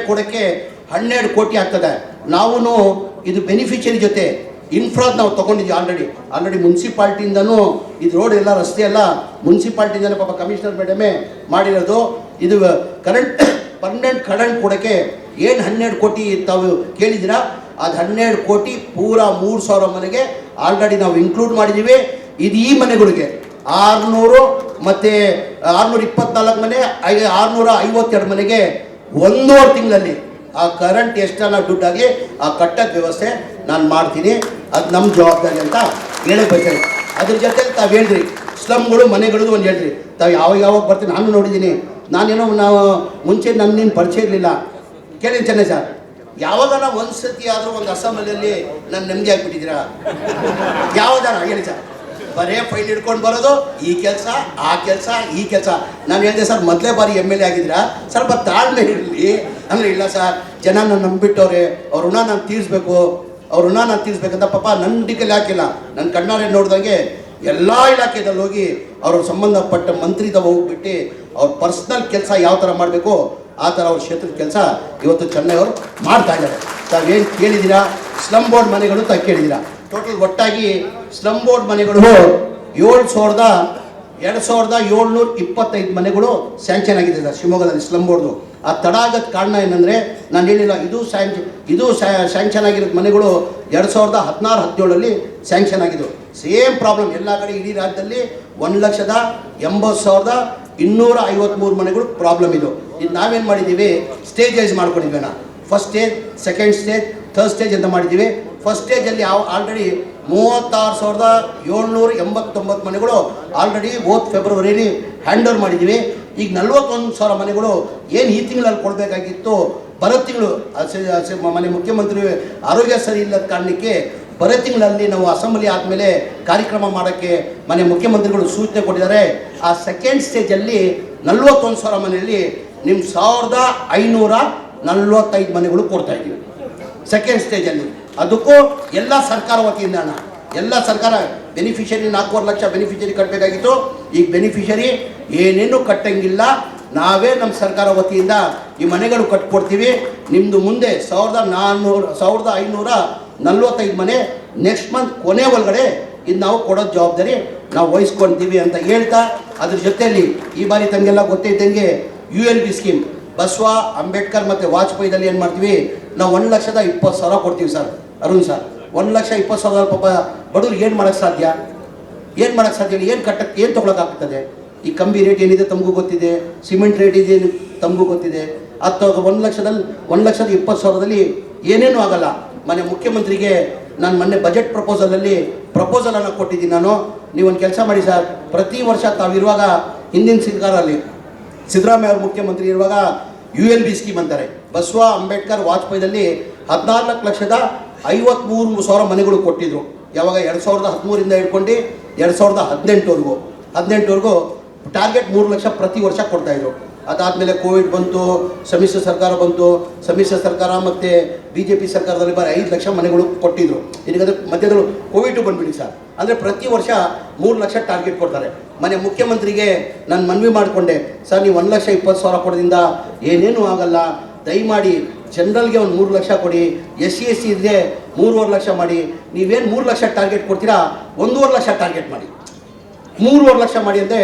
12 ಕೋಟಿ ಆಗ್ತದೆ. ನಾವು ಇದು ಬೆನಿಫಿಷರಿ ಜೊತೆ ಇನ್ಫ್ರಾದ್ ನಾವು ತೊಗೊಂಡಿದ್ದೀವಿ ಆಲ್ರೆಡಿ ಮುನ್ಸಿಪಾಲ್ಟಿಯಿಂದನೂ ಇದು ರೋಡ್ ಎಲ್ಲ ರಸ್ತೆ ಎಲ್ಲ ಮುನ್ಸಿಪಾಲ್ಟಿಯಿಂದಲೇ ಪಾಪ ಕಮಿಷನರ್ ಮೇಡಮೇ ಮಾಡಿರೋದು. ಇದು ಪರ್ಮನೆಂಟ್ ಕರೆಂಟ್ ಕೊಡೋಕ್ಕೆ ಏನು 12 ಕೋಟಿ ತಾವು ಕೇಳಿದ್ದೀರಾ, ಅದು 12 ಕೋಟಿ ಪೂರ 3,000 ಮನೆಗೆ ಆಲ್ರೆಡಿ ನಾವು ಇನ್ಕ್ಲೂಡ್ ಮಾಡಿದ್ದೀವಿ. ಇದು ಈ ಮನೆಗಳಿಗೆ 600 ಮತ್ತು 624 ಮನೆ, 652 ಮನೆಗೆ 1.5 ತಿಂಗಳಲ್ಲಿ ಆ ಕರೆಂಟ್ ಎಷ್ಟನ್ನ ದುಡ್ಡಾಗಿ ಆ ಕಟ್ಟಕ್ಕೆ ವ್ಯವಸ್ಥೆ ನಾನು ಮಾಡ್ತೀನಿ. ಅದು ನಮ್ಮ ಜವಾಬ್ದಾರಿ ಅಂತ ಹೇಳಕ್ಕೆ ಬಯಸ್ತೇನೆ. ಅದ್ರ ಜೊತೆಲಿ ತಾವು ಹೇಳ್ರಿ ಸ್ಲಮ್ಗಳು ಮನೆಗಳು ಒಂದು ಹೇಳ್ರಿ, ತಾವು ಯಾವಾಗ ಬರ್ತೀನಿ ನಾನು ನೋಡಿದ್ದೀನಿ. ನಾನೇನೋ ಮುಂಚೆ ನನ್ನೇನು ಪರಿಚಯ ಇರಲಿಲ್ಲ, ಕೇಳಿ ಚೆನ್ನೈ ಸರ್. ಯಾವಾಗ ನಾವು ಒಂದು ಸತಿ ಆದರೂ ಒಂದು ಅಸೆಂಬ್ಲಿಯಲ್ಲಿ ನಾನು ನೆಮ್ಮದಿ ಆಗಿಬಿಟ್ಟಿದ್ದೀರಾ? ಯಾವುದಾರ ಹೇಳಿ ಸರ್, ಬರೇ ಫೈಲ್ ಹಿಡ್ಕೊಂಡು ಬರೋದು, ಈ ಕೆಲಸ ಆ ಕೆಲಸ ಈ ಕೆಲಸ. ನಾನು ಹೇಳಿದೆ ಸರ್, ಮೊದಲೇ ಬಾರಿ MLA ಆಗಿದ್ದೀರಾ, ಸ್ವಲ್ಪ ತಾಳ್ಮೆ ಇರಲಿ ಅಂದರೆ. ಇಲ್ಲ ಸರ್, ಜನ ನಾನು ನಂಬಿಟ್ಟವ್ರೆ, ಅವ್ರ ಋಣ ನಾನು ತೀರಿಸ್ಬೇಕಂತ ಪಾಪ ನನ್ನ ಡಿಕ್ಕಲ್ಲಿ ಹಾಕಿಲ್ಲ. ನನ್ನ ಕಣ್ಣಾರೆ ನೋಡ್ದಂಗೆ ಎಲ್ಲ ಇಲಾಖೆದಲ್ಲಿ ಹೋಗಿ ಅವ್ರ ಸಂಬಂಧಪಟ್ಟ ಮಂತ್ರಿದ ಹೋಗ್ಬಿಟ್ಟು ಅವ್ರ ಪರ್ಸ್ನಲ್ ಕೆಲಸ ಯಾವ ಥರ ಮಾಡಬೇಕು ಆ ಥರ ಅವ್ರ ಕ್ಷೇತ್ರದ ಕೆಲಸ ಇವತ್ತು ಚೆನ್ನೈ ಅವರು ಮಾಡ್ತಾ ಇದ್ದಾರೆ. ತಾವೇನು ಕೇಳಿದ್ದೀರಾ, ಸ್ಲಮ್ ಬೋರ್ಡ್ ಮನೆಗಳು ತಾವು ಕೇಳಿದ್ದೀರಾ. ಟೋಟಲ್ ಒಟ್ಟಾಗಿ ಸ್ಲಮ್ ಬೋರ್ಡ್ ಮನೆಗಳು 2725 ಮನೆಗಳು ಸ್ಯಾಂಕ್ಷನ್ ಆಗಿದೆ ಸರ್ ಶಿವಮೊಗ್ಗದಲ್ಲಿ ಸ್ಲಮ್ ಬೋರ್ಡು. ಆ ತಡ ಆಗೋದು ಕಾರಣ ಏನಂದರೆ, ನಾನು ಹೇಳಿಲ್ಲ, ಇದು ಸ್ಯಾಂಕ್ಷನ್ ಆಗಿರೋದು ಮನೆಗಳು 2016-17 ಸ್ಯಾಂಕ್ಷನ್ ಆಗಿದ್ದು. ಸೇಮ್ ಪ್ರಾಬ್ಲಮ್ ಎಲ್ಲ ಕಡೆ ಇಡೀ ರಾಜ್ಯದಲ್ಲಿ 1,80,253 ಮನೆಗಳು ಪ್ರಾಬ್ಲಮ್ ಇದು ನಾವೇನು ಮಾಡಿದ್ದೀವಿ, ಸ್ಟೇಜ್ ವೈಸ್ ಮಾಡ್ಕೊಂಡಿದ್ವಿ. First stage, second stage, third stage ಅಂತ ಮಾಡಿದ್ದೀವಿ. ಫಸ್ಟ್ ಸ್ಟೇಜಲ್ಲಿ ಆಲ್ರೆಡಿ 36,789 ಮನೆಗಳು ಆಲ್ರೆಡಿ ಫೆಬ್ರವರಿಲಿ ಹ್ಯಾಂಡ್ ಓವರ್ ಮಾಡಿದ್ದೀವಿ. ಈಗ 41,000 ಮನೆಗಳು ಏನು ಈ ತಿಂಗಳಲ್ಲಿ ಕೊಡಬೇಕಾಗಿತ್ತು ಬರೋ ತಿಂಗಳು ಮನೆ ಮುಖ್ಯಮಂತ್ರಿ ಆರೋಗ್ಯ ಸರಿ ಇಲ್ಲದ ಕಾರಣಕ್ಕೆ ಬರೋ ತಿಂಗಳಲ್ಲಿ ನಾವು ಅಸೆಂಬ್ಲಿ ಆದಮೇಲೆ ಕಾರ್ಯಕ್ರಮ ಮಾಡೋಕ್ಕೆ ಮನೆ ಮುಖ್ಯಮಂತ್ರಿಗಳು ಸೂಚನೆ ಕೊಟ್ಟಿದ್ದಾರೆ. ಆ ಸೆಕೆಂಡ್ ಸ್ಟೇಜಲ್ಲಿ 41,000 ಮನೆಯಲ್ಲಿ ನಿಮ್ಮ 1,545 ಮನೆಗಳು ಕೊಡ್ತಾ ಇದ್ದೀವಿ ಸೆಕೆಂಡ್ ಸ್ಟೇಜಲ್ಲಿ. ಅದಕ್ಕೂ ಎಲ್ಲ ಸರ್ಕಾರ ವತಿಯಿಂದ ಎಲ್ಲ ಸರ್ಕಾರ ಬೆನಿಫಿಷರಿ 4.5 ಲಕ್ಷ ಬೆನಿಫಿಷರಿ ಕಟ್ಟಬೇಕಾಗಿತ್ತು. ಈಗ ಬೆನಿಫಿಷರಿ ಏನೇನು ಕಟ್ಟಂಗಿಲ್ಲ, ನಾವೇ ನಮ್ಮ ಸರ್ಕಾರ ವತಿಯಿಂದ ಈ ಮನೆಗಳು ಕಟ್ಕೊಡ್ತೀವಿ. ನಿಮ್ಮದು ಮುಂದೆ 1,545 ಮನೆ ನೆಕ್ಸ್ಟ್ ಮಂತ್ ಕೊನೆ ಒಳಗಡೆ ಇದು ನಾವು ಕೊಡೋದು ಜವಾಬ್ದಾರಿ ನಾವು ವಹಿಸ್ಕೊಳ್ತೀವಿ ಅಂತ ಹೇಳ್ತಾ, ಅದ್ರ ಜೊತೆಯಲ್ಲಿ ಈ ಬಾರಿ ತಮಗೆಲ್ಲ ಗೊತ್ತಿದ್ದಂಗೆ ULB ಸ್ಕೀಮ್ ಬಸವ ಅಂಬೇಡ್ಕರ್ ಮತ್ತು ವಾಜಪೇಯಿದಲ್ಲಿ ಏನು ಮಾಡ್ತೀವಿ ನಾವು 1,20,000 ಕೊಡ್ತೀವಿ ಸರ್. ಅರುಣ್ ಸರ್, 1,20,000 ಪಾಪ ಬಡವ್ರಿಗೆ ಏನು ಮಾಡೋಕ್ಕೆ ಸಾಧ್ಯ, ಏನು ಕಟ್ಟಕ್ಕೆ ಏನು ತೊಗೊಳಕ್ಕಾಗ್ತದೆ? ಈ ಕಂಬಿ ರೇಟ್ ಏನಿದೆ ತಮಗೂ ಗೊತ್ತಿದೆ, ಸಿಮೆಂಟ್ ರೇಟ್ ಇದೆ ತಮಗೂ ಗೊತ್ತಿದೆ. ಅದು 1,20,000 ಏನೇನೂ ಆಗಲ್ಲ. ಮನೆ ಮುಖ್ಯಮಂತ್ರಿಗೆ ನಾನು ಮೊನ್ನೆ ಬಜೆಟ್ ಪ್ರಪೋಸಲಲ್ಲಿ ಪ್ರಪೋಸಲನ್ನು ಕೊಟ್ಟಿದ್ದೀನಿ ನಾನು. ನೀವೊಂದು ಕೆಲಸ ಮಾಡಿ ಸರ್, ಪ್ರತಿ ವರ್ಷ ತಾವಿರುವಾಗ ಹಿಂದಿನ ಸರ್ಕಾರಲ್ಲಿ ಸಿದ್ದರಾಮಯ್ಯ ಅವರು ಮುಖ್ಯಮಂತ್ರಿ ಇರುವಾಗ ULB ಸ್ಕೀಮ್ ಅಂತಾರೆ, ಬಸವ ಅಂಬೇಡ್ಕರ್ ವಾಜಪೇಯಿದಲ್ಲಿ 14,53,000 ಮನೆಗಳು ಕೊಟ್ಟಿದ್ರು. ಯಾವಾಗ 2013 ಹಿಡ್ಕೊಂಡು 2018ವರೆಗೂ ಟಾರ್ಗೆಟ್ 3 ಲಕ್ಷ ಪ್ರತಿ ವರ್ಷ ಕೊಡ್ತಾಯಿದ್ರು. ಅದಾದಮೇಲೆ ಕೋವಿಡ್ ಬಂತು, ಸಮ್ಮಿಶ್ರ ಸರ್ಕಾರ ಬಂತು. ಸಮ್ಮಿಶ್ರ ಸರ್ಕಾರ ಮತ್ತು BJP ಸರ್ಕಾರದಲ್ಲಿ ಬರೀ 5 ಲಕ್ಷ ಮನೆಗಳು ಕೊಟ್ಟಿದ್ರು. ಇದಕ್ಕೆ ಮಧ್ಯದಲ್ಲಿ ಕೋವಿಡ್ ಬಂದ್ಬಿಡಿ ಸರ್. ಅಂದರೆ ಪ್ರತಿ ವರ್ಷ 3 ಲಕ್ಷ ಟಾರ್ಗೆಟ್ ಕೊಡ್ತಾರೆ. ಮನೆ ಮುಖ್ಯಮಂತ್ರಿಗೆ ನಾನು ಮನವಿ ಮಾಡಿಕೊಂಡೆ, ಸರ್ ನೀವು 1,20,000 ಕೊಡೋದ್ರಿಂದ ಏನೇನೂ ಆಗಲ್ಲ, ದಯಮಾಡಿ ಜನರಲ್ಗೆ ಒಂದು 3 ಲಕ್ಷ ಕೊಡಿ, SC ಇದ್ದರೆ 3.5 ಲಕ್ಷ ಮಾಡಿ. ನೀವೇನು 3 ಲಕ್ಷ ಟಾರ್ಗೆಟ್ ಕೊಡ್ತೀರಾ, 1.5 ಲಕ್ಷ ಟಾರ್ಗೆಟ್ ಮಾಡಿ, 3.5 ಲಕ್ಷ ಮಾಡಿ ಅಂತ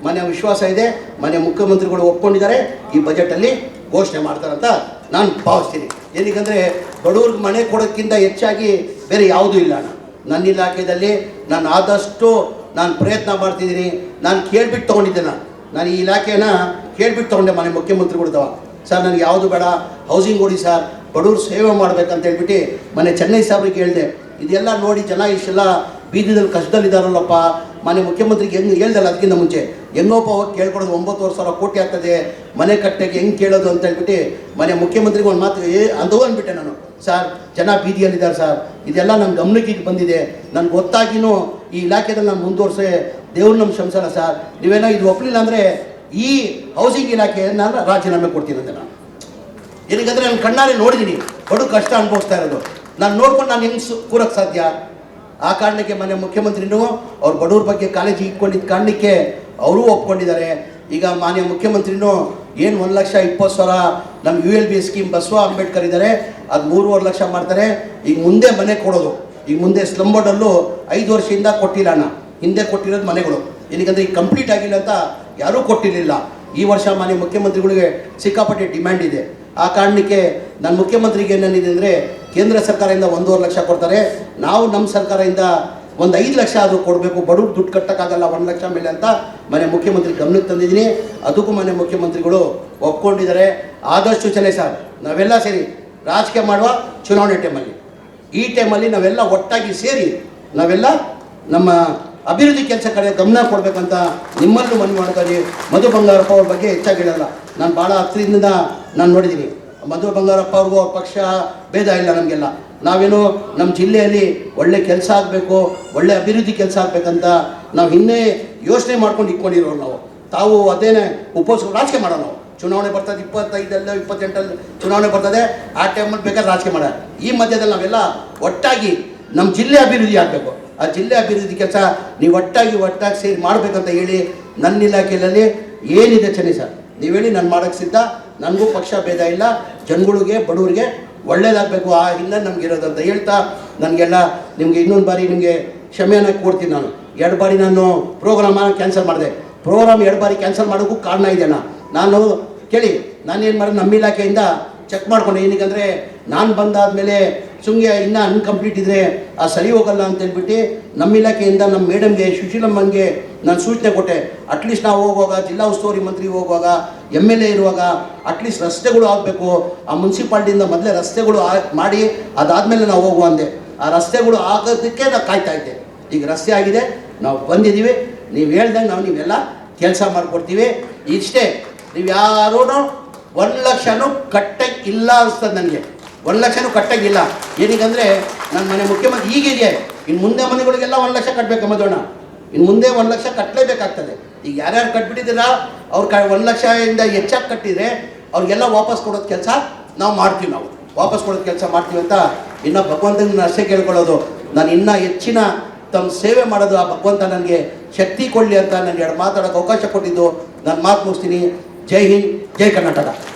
ಮನೆ ವಿಶ್ವಾಸ ಇದೆ. ಮನೆ ಮುಖ್ಯಮಂತ್ರಿಗಳು ಒಪ್ಕೊಂಡಿದ್ದಾರೆ, ಈ ಬಜೆಟಲ್ಲಿ ಘೋಷಣೆ ಮಾಡ್ತಾರಂತ ನಾನು ಭಾವಿಸ್ತೀನಿ. ಏನಕ್ಕೆ ಬಡವ್ರಿಗೆ ಮನೆ ಕೊಡೋಕ್ಕಿಂತ ಹೆಚ್ಚಾಗಿ ಬೇರೆ ಯಾವುದೂ ಇಲ್ಲ ಅಣ್ಣ. ನನ್ನ ಇಲಾಖೆಯಲ್ಲಿ ನಾನು ಆದಷ್ಟು ಪ್ರಯತ್ನ ಮಾಡ್ತಿದ್ದೀನಿ. ನಾನು ಕೇಳ್ಬಿಟ್ಟು ತೊಗೊಂಡಿದ್ದೆ, ನಾನು ಈ ಇಲಾಖೆನ ಕೇಳ್ಬಿಟ್ಟು ತೊಗೊಂಡೆ ಮನೆ ಮುಖ್ಯಮಂತ್ರಿಗಳ್ದವ. ಸರ್ ನನಗೆ ಯಾವುದು ಬೇಡ, ಹೌಸಿಂಗ್ ಕೊಡಿ ಸರ್, ಬಡವ್ರು ಸೇವೆ ಮಾಡ್ಬೇಕಂತ ಹೇಳ್ಬಿಟ್ಟು ಮನೆ ಚೆನ್ನೈ ಸಾಬ್ರಿಗೆ ಹೇಳಿದೆ. ಇದೆಲ್ಲ ನೋಡಿ ಜನ ಇಷ್ಟೆಲ್ಲ ಬೀದಿದಲ್ಲಿ ಕಷ್ಟದಲ್ಲಿದ್ದಾರಲ್ಲಪ್ಪ, ಮನೆ ಮುಖ್ಯಮಂತ್ರಿಗೆ ಹೆಂಗೆ ಹೇಳ್ದಲ್ಲ ಅದಕ್ಕಿಂತ ಮುಂಚೆ, ಹೆಂಗೋಪ್ಪ ಹೋಗಿ ಕೇಳ್ಕೊಡೋದು 9,500 ಕೋಟಿ ಆಗ್ತದೆ ಮನೆ ಕಟ್ಟೆಗೆ ಹೆಂಗೆ ಕೇಳೋದು ಅಂತ ಹೇಳ್ಬಿಟ್ಟು ಮನೆ ಮುಖ್ಯಮಂತ್ರಿಗೆ ಒಂದು ಮಾತು ಅಂದ್ಬಿಟ್ಟೆ ನಾನು. ಸರ್ ಜನ ಬೀದಿಯಲ್ಲಿದ್ದಾರೆ ಸರ್, ಇದೆಲ್ಲ ನನ್ನ ಗಮನಕ್ಕೆ ಬಂದಿದೆ, ನನಗೆ ಗೊತ್ತಾಗಿನೂ ಈ ಇಲಾಖೆದಲ್ಲಿ ನಾನು ಮುಂದುವರ್ಸೆ ದೇವ್ರು ನಮ್ಮ ಶಂಸಲ್ಲ ಸರ್. ನೀವೇನೋ ಇದು ಒಪ್ಪಲಿಲ್ಲ ಅಂದರೆ ಈ ಹೌಸಿಂಗ್ ಇಲಾಖೆ ನಾನು ರಾಜೀನಾಮೆ ಕೊಡ್ತೀನಿ ಅಂತ. ನಾನು ಏನಕ್ಕೆ ನಾನು ಕಣ್ಣಾರೆ ನೋಡಿದ್ದೀನಿ ಬಡು ಕಷ್ಟ ಅನುಭವಿಸ್ತಾ ಇರೋದು. ನಾನು ನೋಡ್ಕೊಂಡು ನಾನು ಹೆಂಗೆ ಕೂರಕ್ಕೆ ಸಾಧ್ಯ? ಆ ಕಾರಣಕ್ಕೆ ಮನೆ ಮುಖ್ಯಮಂತ್ರಿನೂ ಅವ್ರು ಬಡವ್ರ ಬಗ್ಗೆ ಕಾಳಜಿ ಇಟ್ಕೊಂಡಿದ್ದ ಕಾರಣಕ್ಕೆ ಅವರೂ ಒಪ್ಕೊಂಡಿದ್ದಾರೆ. ಈಗ ಮಾನ್ಯ ಮುಖ್ಯಮಂತ್ರಿನೂ ಏನು 1,20,000 ನಮ್ಮ ULB ಸ್ಕೀಮ್ ಬಸವ ಅಂಬೇಡ್ಕರ್ ಇದ್ದಾರೆ, ಅದು 3.5 ಲಕ್ಷ ಮಾಡ್ತಾರೆ. ಈಗ ಮುಂದೆ ಮನೆ ಕೊಡೋದು, ಈಗ ಮುಂದೆ ಸ್ಲಮ್ ಬೋರ್ಡಲ್ಲೂ 5 ವರ್ಷದಿಂದ ಕೊಟ್ಟಿಲ್ಲ ಅಣ್ಣ, ಹಿಂದೆ ಕೊಟ್ಟಿರೋದು ಮನೆಗಳು. ಏನಕ್ಕೆ ಈಗ ಕಂಪ್ಲೀಟ್ ಆಗಿಲ್ಲ ಅಂತ ಯಾರೂ ಕೊಟ್ಟಿರಲಿಲ್ಲ. ಈ ವರ್ಷ ಮಾನ್ಯ ಮುಖ್ಯಮಂತ್ರಿಗಳಿಗೆ ಸಿಕ್ಕಾಪಟ್ಟೆ ಡಿಮ್ಯಾಂಡ್ ಇದೆ. ಆ ಕಾರಣಕ್ಕೆ ನನ್ನ ಮುಖ್ಯಮಂತ್ರಿಗೆ ಏನೇನಿದೆ ಅಂದರೆ ಕೇಂದ್ರ ಸರ್ಕಾರದಿಂದ 1.5 ಲಕ್ಷ ಕೊಡ್ತಾರೆ, ನಾವು ನಮ್ಮ ಸರ್ಕಾರದಿಂದ ಒಂದು 5 ಲಕ್ಷ ಆದರೂ ಕೊಡಬೇಕು, ಬಡವ್ರು ದುಡ್ಡು ಕಟ್ಟೋಕ್ಕಾಗಲ್ಲ 1 ಲಕ್ಷ ಮೇಲೆ ಅಂತ ಮನೆ ಮುಖ್ಯಮಂತ್ರಿ ಗಮನಕ್ಕೆ ತಂದಿದ್ದೀನಿ. ಅದಕ್ಕೂ ಮನೆ ಮುಖ್ಯಮಂತ್ರಿಗಳು ಒಪ್ಕೊಂಡಿದ್ದಾರೆ. ಆದಷ್ಟು ಚಲೆ ಸರ್, ನಾವೆಲ್ಲ ಸೇರಿ ರಾಜಕೀಯ ಮಾಡುವ ಚುನಾವಣೆ ಟೈಮಲ್ಲಿ, ಈ ಟೈಮಲ್ಲಿ ನಾವೆಲ್ಲ ಒಟ್ಟಾಗಿ ಸೇರಿ ನಾವೆಲ್ಲ ನಮ್ಮ ಅಭಿವೃದ್ಧಿ ಕೆಲಸ ಕಡೆ ಗಮನ ಕೊಡಬೇಕಂತ ನಿಮ್ಮಲ್ಲೂ ಮನವಿ ಮಾಡ್ತಾರೆ. ಮಧು ಬಂಗಾರಪ್ಪ ಅವ್ರ ಬಗ್ಗೆ ಹೆಚ್ಚಾಗಿ ಹೇಳಲ್ಲ, ನಾನು ಭಾಳ ಹತ್ತಿರದಿಂದ ನಾನು ನೋಡಿದ್ದೀನಿ. ಮಧು ಬಂಗಾರಪ್ಪ ಅವ್ರಿಗೂ ಅವ್ರ ಪಕ್ಷ ಭೇದ ಇಲ್ಲ ನಮಗೆಲ್ಲ. ನಾವೇನು ನಮ್ಮ ಜಿಲ್ಲೆಯಲ್ಲಿ ಒಳ್ಳೆ ಕೆಲಸ ಆಗಬೇಕು, ಒಳ್ಳೆ ಅಭಿವೃದ್ಧಿ ಕೆಲಸ ಆಗಬೇಕಂತ ನಾವು ಇನ್ನೇ ಯೋಚನೆ ಮಾಡ್ಕೊಂಡು ಇಟ್ಕೊಂಡಿರೋರು ನಾವು. ತಾವು ಅದೇನೇ ರಾಜಕೀಯ ಮಾಡೋಣ. ನಾವು ಚುನಾವಣೆ ಬರ್ತದೆ 25 28 ಚುನಾವಣೆ ಬರ್ತದೆ, ಆ ಟೈಮಲ್ಲಿ ಬೇಕಾದ್ರೆ ರಾಜಕೀಯ ಮಾಡೋಣ. ಈ ಮಧ್ಯದಲ್ಲಿ ನಾವೆಲ್ಲ ಒಟ್ಟಾಗಿ ನಮ್ಮ ಜಿಲ್ಲೆ ಅಭಿವೃದ್ಧಿ ಆಗಬೇಕು. ಆ ಜಿಲ್ಲೆ ಅಭಿವೃದ್ಧಿ ಕೆಲಸ ನೀವು ಒಟ್ಟಾಗಿ ಸೇರಿ ಮಾಡಬೇಕಂತ ಹೇಳಿ ನನ್ನ ಇಲಾಖೆಯಲ್ಲಿ ಏನಿದೆ ಚೆನ್ನಿ ಸರ್, ನೀವು ಹೇಳಿ ನಾನು ಮಾಡೋಕ್ಕೆ ಸಿದ್ಧ. ನನಗೂ ಪಕ್ಷ ಭೇದ ಇಲ್ಲ, ಜನಗಳಿಗೆ ಬಡವರಿಗೆ ಒಳ್ಳೇದಾಗಬೇಕು, ಆ ಹಿಂದೆ ನಮಗಿರೋದಂತ ಹೇಳ್ತಾ ನನಗೆಲ್ಲ ನಿಮಗೆ ಇನ್ನೊಂದು ಬಾರಿ ನಿಮಗೆ ಕ್ಷಮೆಯನ್ನು ಕೊಡ್ತೀನಿ. ನಾನು 2 ಬಾರಿ ನಾನು ಪ್ರೋಗ್ರಾಮನ್ನು ಕ್ಯಾನ್ಸಲ್ ಮಾಡಿದೆ. ಪ್ರೋಗ್ರಾಮ್ 2 ಬಾರಿ ಕ್ಯಾನ್ಸಲ್ ಮಾಡೋಕ್ಕೂ ಕಾರಣ ಇದೆಯಣ್ಣ. ನಾನು ಕೇಳಿ ನಾನೇನು ಮಾಡಿದೆ, ನಮ್ಮ ಇಲಾಖೆಯಿಂದ ಚೆಕ್ ಮಾಡ್ಕೊಂಡೆ. ಏನಕ್ಕೆ ನಾನು ಬಂದಾದಮೇಲೆ ಸುಮ್ಮನೆ ಇನ್ನೂ ಅನ್ಕಂಪ್ಲೀಟ್ ಇದ್ದರೆ ಆ ಸರಿ ಹೋಗಲ್ಲ ಅಂತ ಹೇಳ್ಬಿಟ್ಟು ನಮ್ಮ ಇಲಾಖೆಯಿಂದ ನಮ್ಮ ಮೇಡಮ್ಗೆ ಸುಶೀಲಮ್ಮನಿಗೆ ನಾನು ಸೂಚನೆ ಕೊಟ್ಟೆ. ಅಟ್ಲೀಸ್ಟ್ ನಾವು ಹೋಗುವಾಗ, ಜಿಲ್ಲಾ ಉಸ್ತುವಾರಿ ಮಂತ್ರಿ ಹೋಗುವಾಗ, MLA ಇರುವಾಗ ಅಟ್ಲೀಸ್ಟ್ ರಸ್ತೆಗಳು ಆಗಬೇಕು, ಆ ಮುನ್ಸಿಪಾಲ್ಟಿಯಿಂದ ಮೊದಲೇ ರಸ್ತೆಗಳು ಮಾಡಿ ಅದಾದಮೇಲೆ ನಾವು ಹೋಗುವ ಅಂದೆ. ಆ ರಸ್ತೆಗಳು ಆಗೋದಕ್ಕೆ ನಾವು ಕಾಯ್ತಾ ಇದ್ದೆ. ಈಗ ರಸ್ತೆ ಆಗಿದೆ, ನಾವು ಬಂದಿದ್ದೀವಿ. ನೀವು ಹೇಳ್ದಂಗೆ ನಾವು ನೀವೆಲ್ಲ ಕೆಲಸ ಮಾಡಿಕೊಡ್ತೀವಿ. ಇಷ್ಟೇ, ನೀವು ಯಾರೂ 1 ಲಕ್ಷನೂ ಕಟ್ಟಕ್ಕಿಲ್ಲ ಅನಿಸ್ತದೆ ನನಗೆ. 1 ಲಕ್ಷನೂ ಕಟ್ಟಕ್ಕಿಲ್ಲ. ಏನಕ್ಕೆ ನನ್ನ ಮನೆ ಮುಖ್ಯಮಂತ್ರಿ ಹೀಗಿದೆ. ಇನ್ನು ಮುಂದೆ ಮನೆಗಳಿಗೆಲ್ಲ 1 ಲಕ್ಷ ಕಟ್ಟಬೇಕು ಮಧೋಣ. ಇನ್ನು ಮುಂದೆ 1 ಲಕ್ಷ ಕಟ್ಟಲೇಬೇಕಾಗ್ತದೆ. ಈಗ ಯಾರ್ಯಾರು ಕಟ್ಬಿಟ್ಟಿದ್ದೀರಾ ಅವ್ರು 1 ಲಕ್ಷದಿಂದ ಹೆಚ್ಚಾಗಿ ಕಟ್ಟಿದರೆ ಅವ್ರಿಗೆಲ್ಲ ವಾಪಸ್ ಕೊಡೋದು ಕೆಲಸ ನಾವು ಮಾಡ್ತೀವಿ. ನಾವು ವಾಪಸ್ ಕೊಡೋದು ಕೆಲಸ ಮಾಡ್ತೀವಿ ಅಂತ ಇನ್ನು ಭಗವಂತನ ಅಷ್ಟೇ ಕೇಳ್ಕೊಳ್ಳೋದು. ನಾನು ಇನ್ನೂ ಹೆಚ್ಚಿನ ತಮ್ಮ ಸೇವೆ ಮಾಡೋದು, ಆ ಭಗವಂತ ನನಗೆ ಶಕ್ತಿ ಕೊಡಲಿ ಅಂತ ನನಗೆ 2 ಮಾತಾಡೋಕ್ಕೆ ಅವಕಾಶ ಕೊಟ್ಟಿದ್ದು. ನಾನು ಮಾತು ಮುಗಿಸ್ತೀನಿ. ಜೈ ಹಿಂದ್, ಜೈ ಕರ್ನಾಟಕ.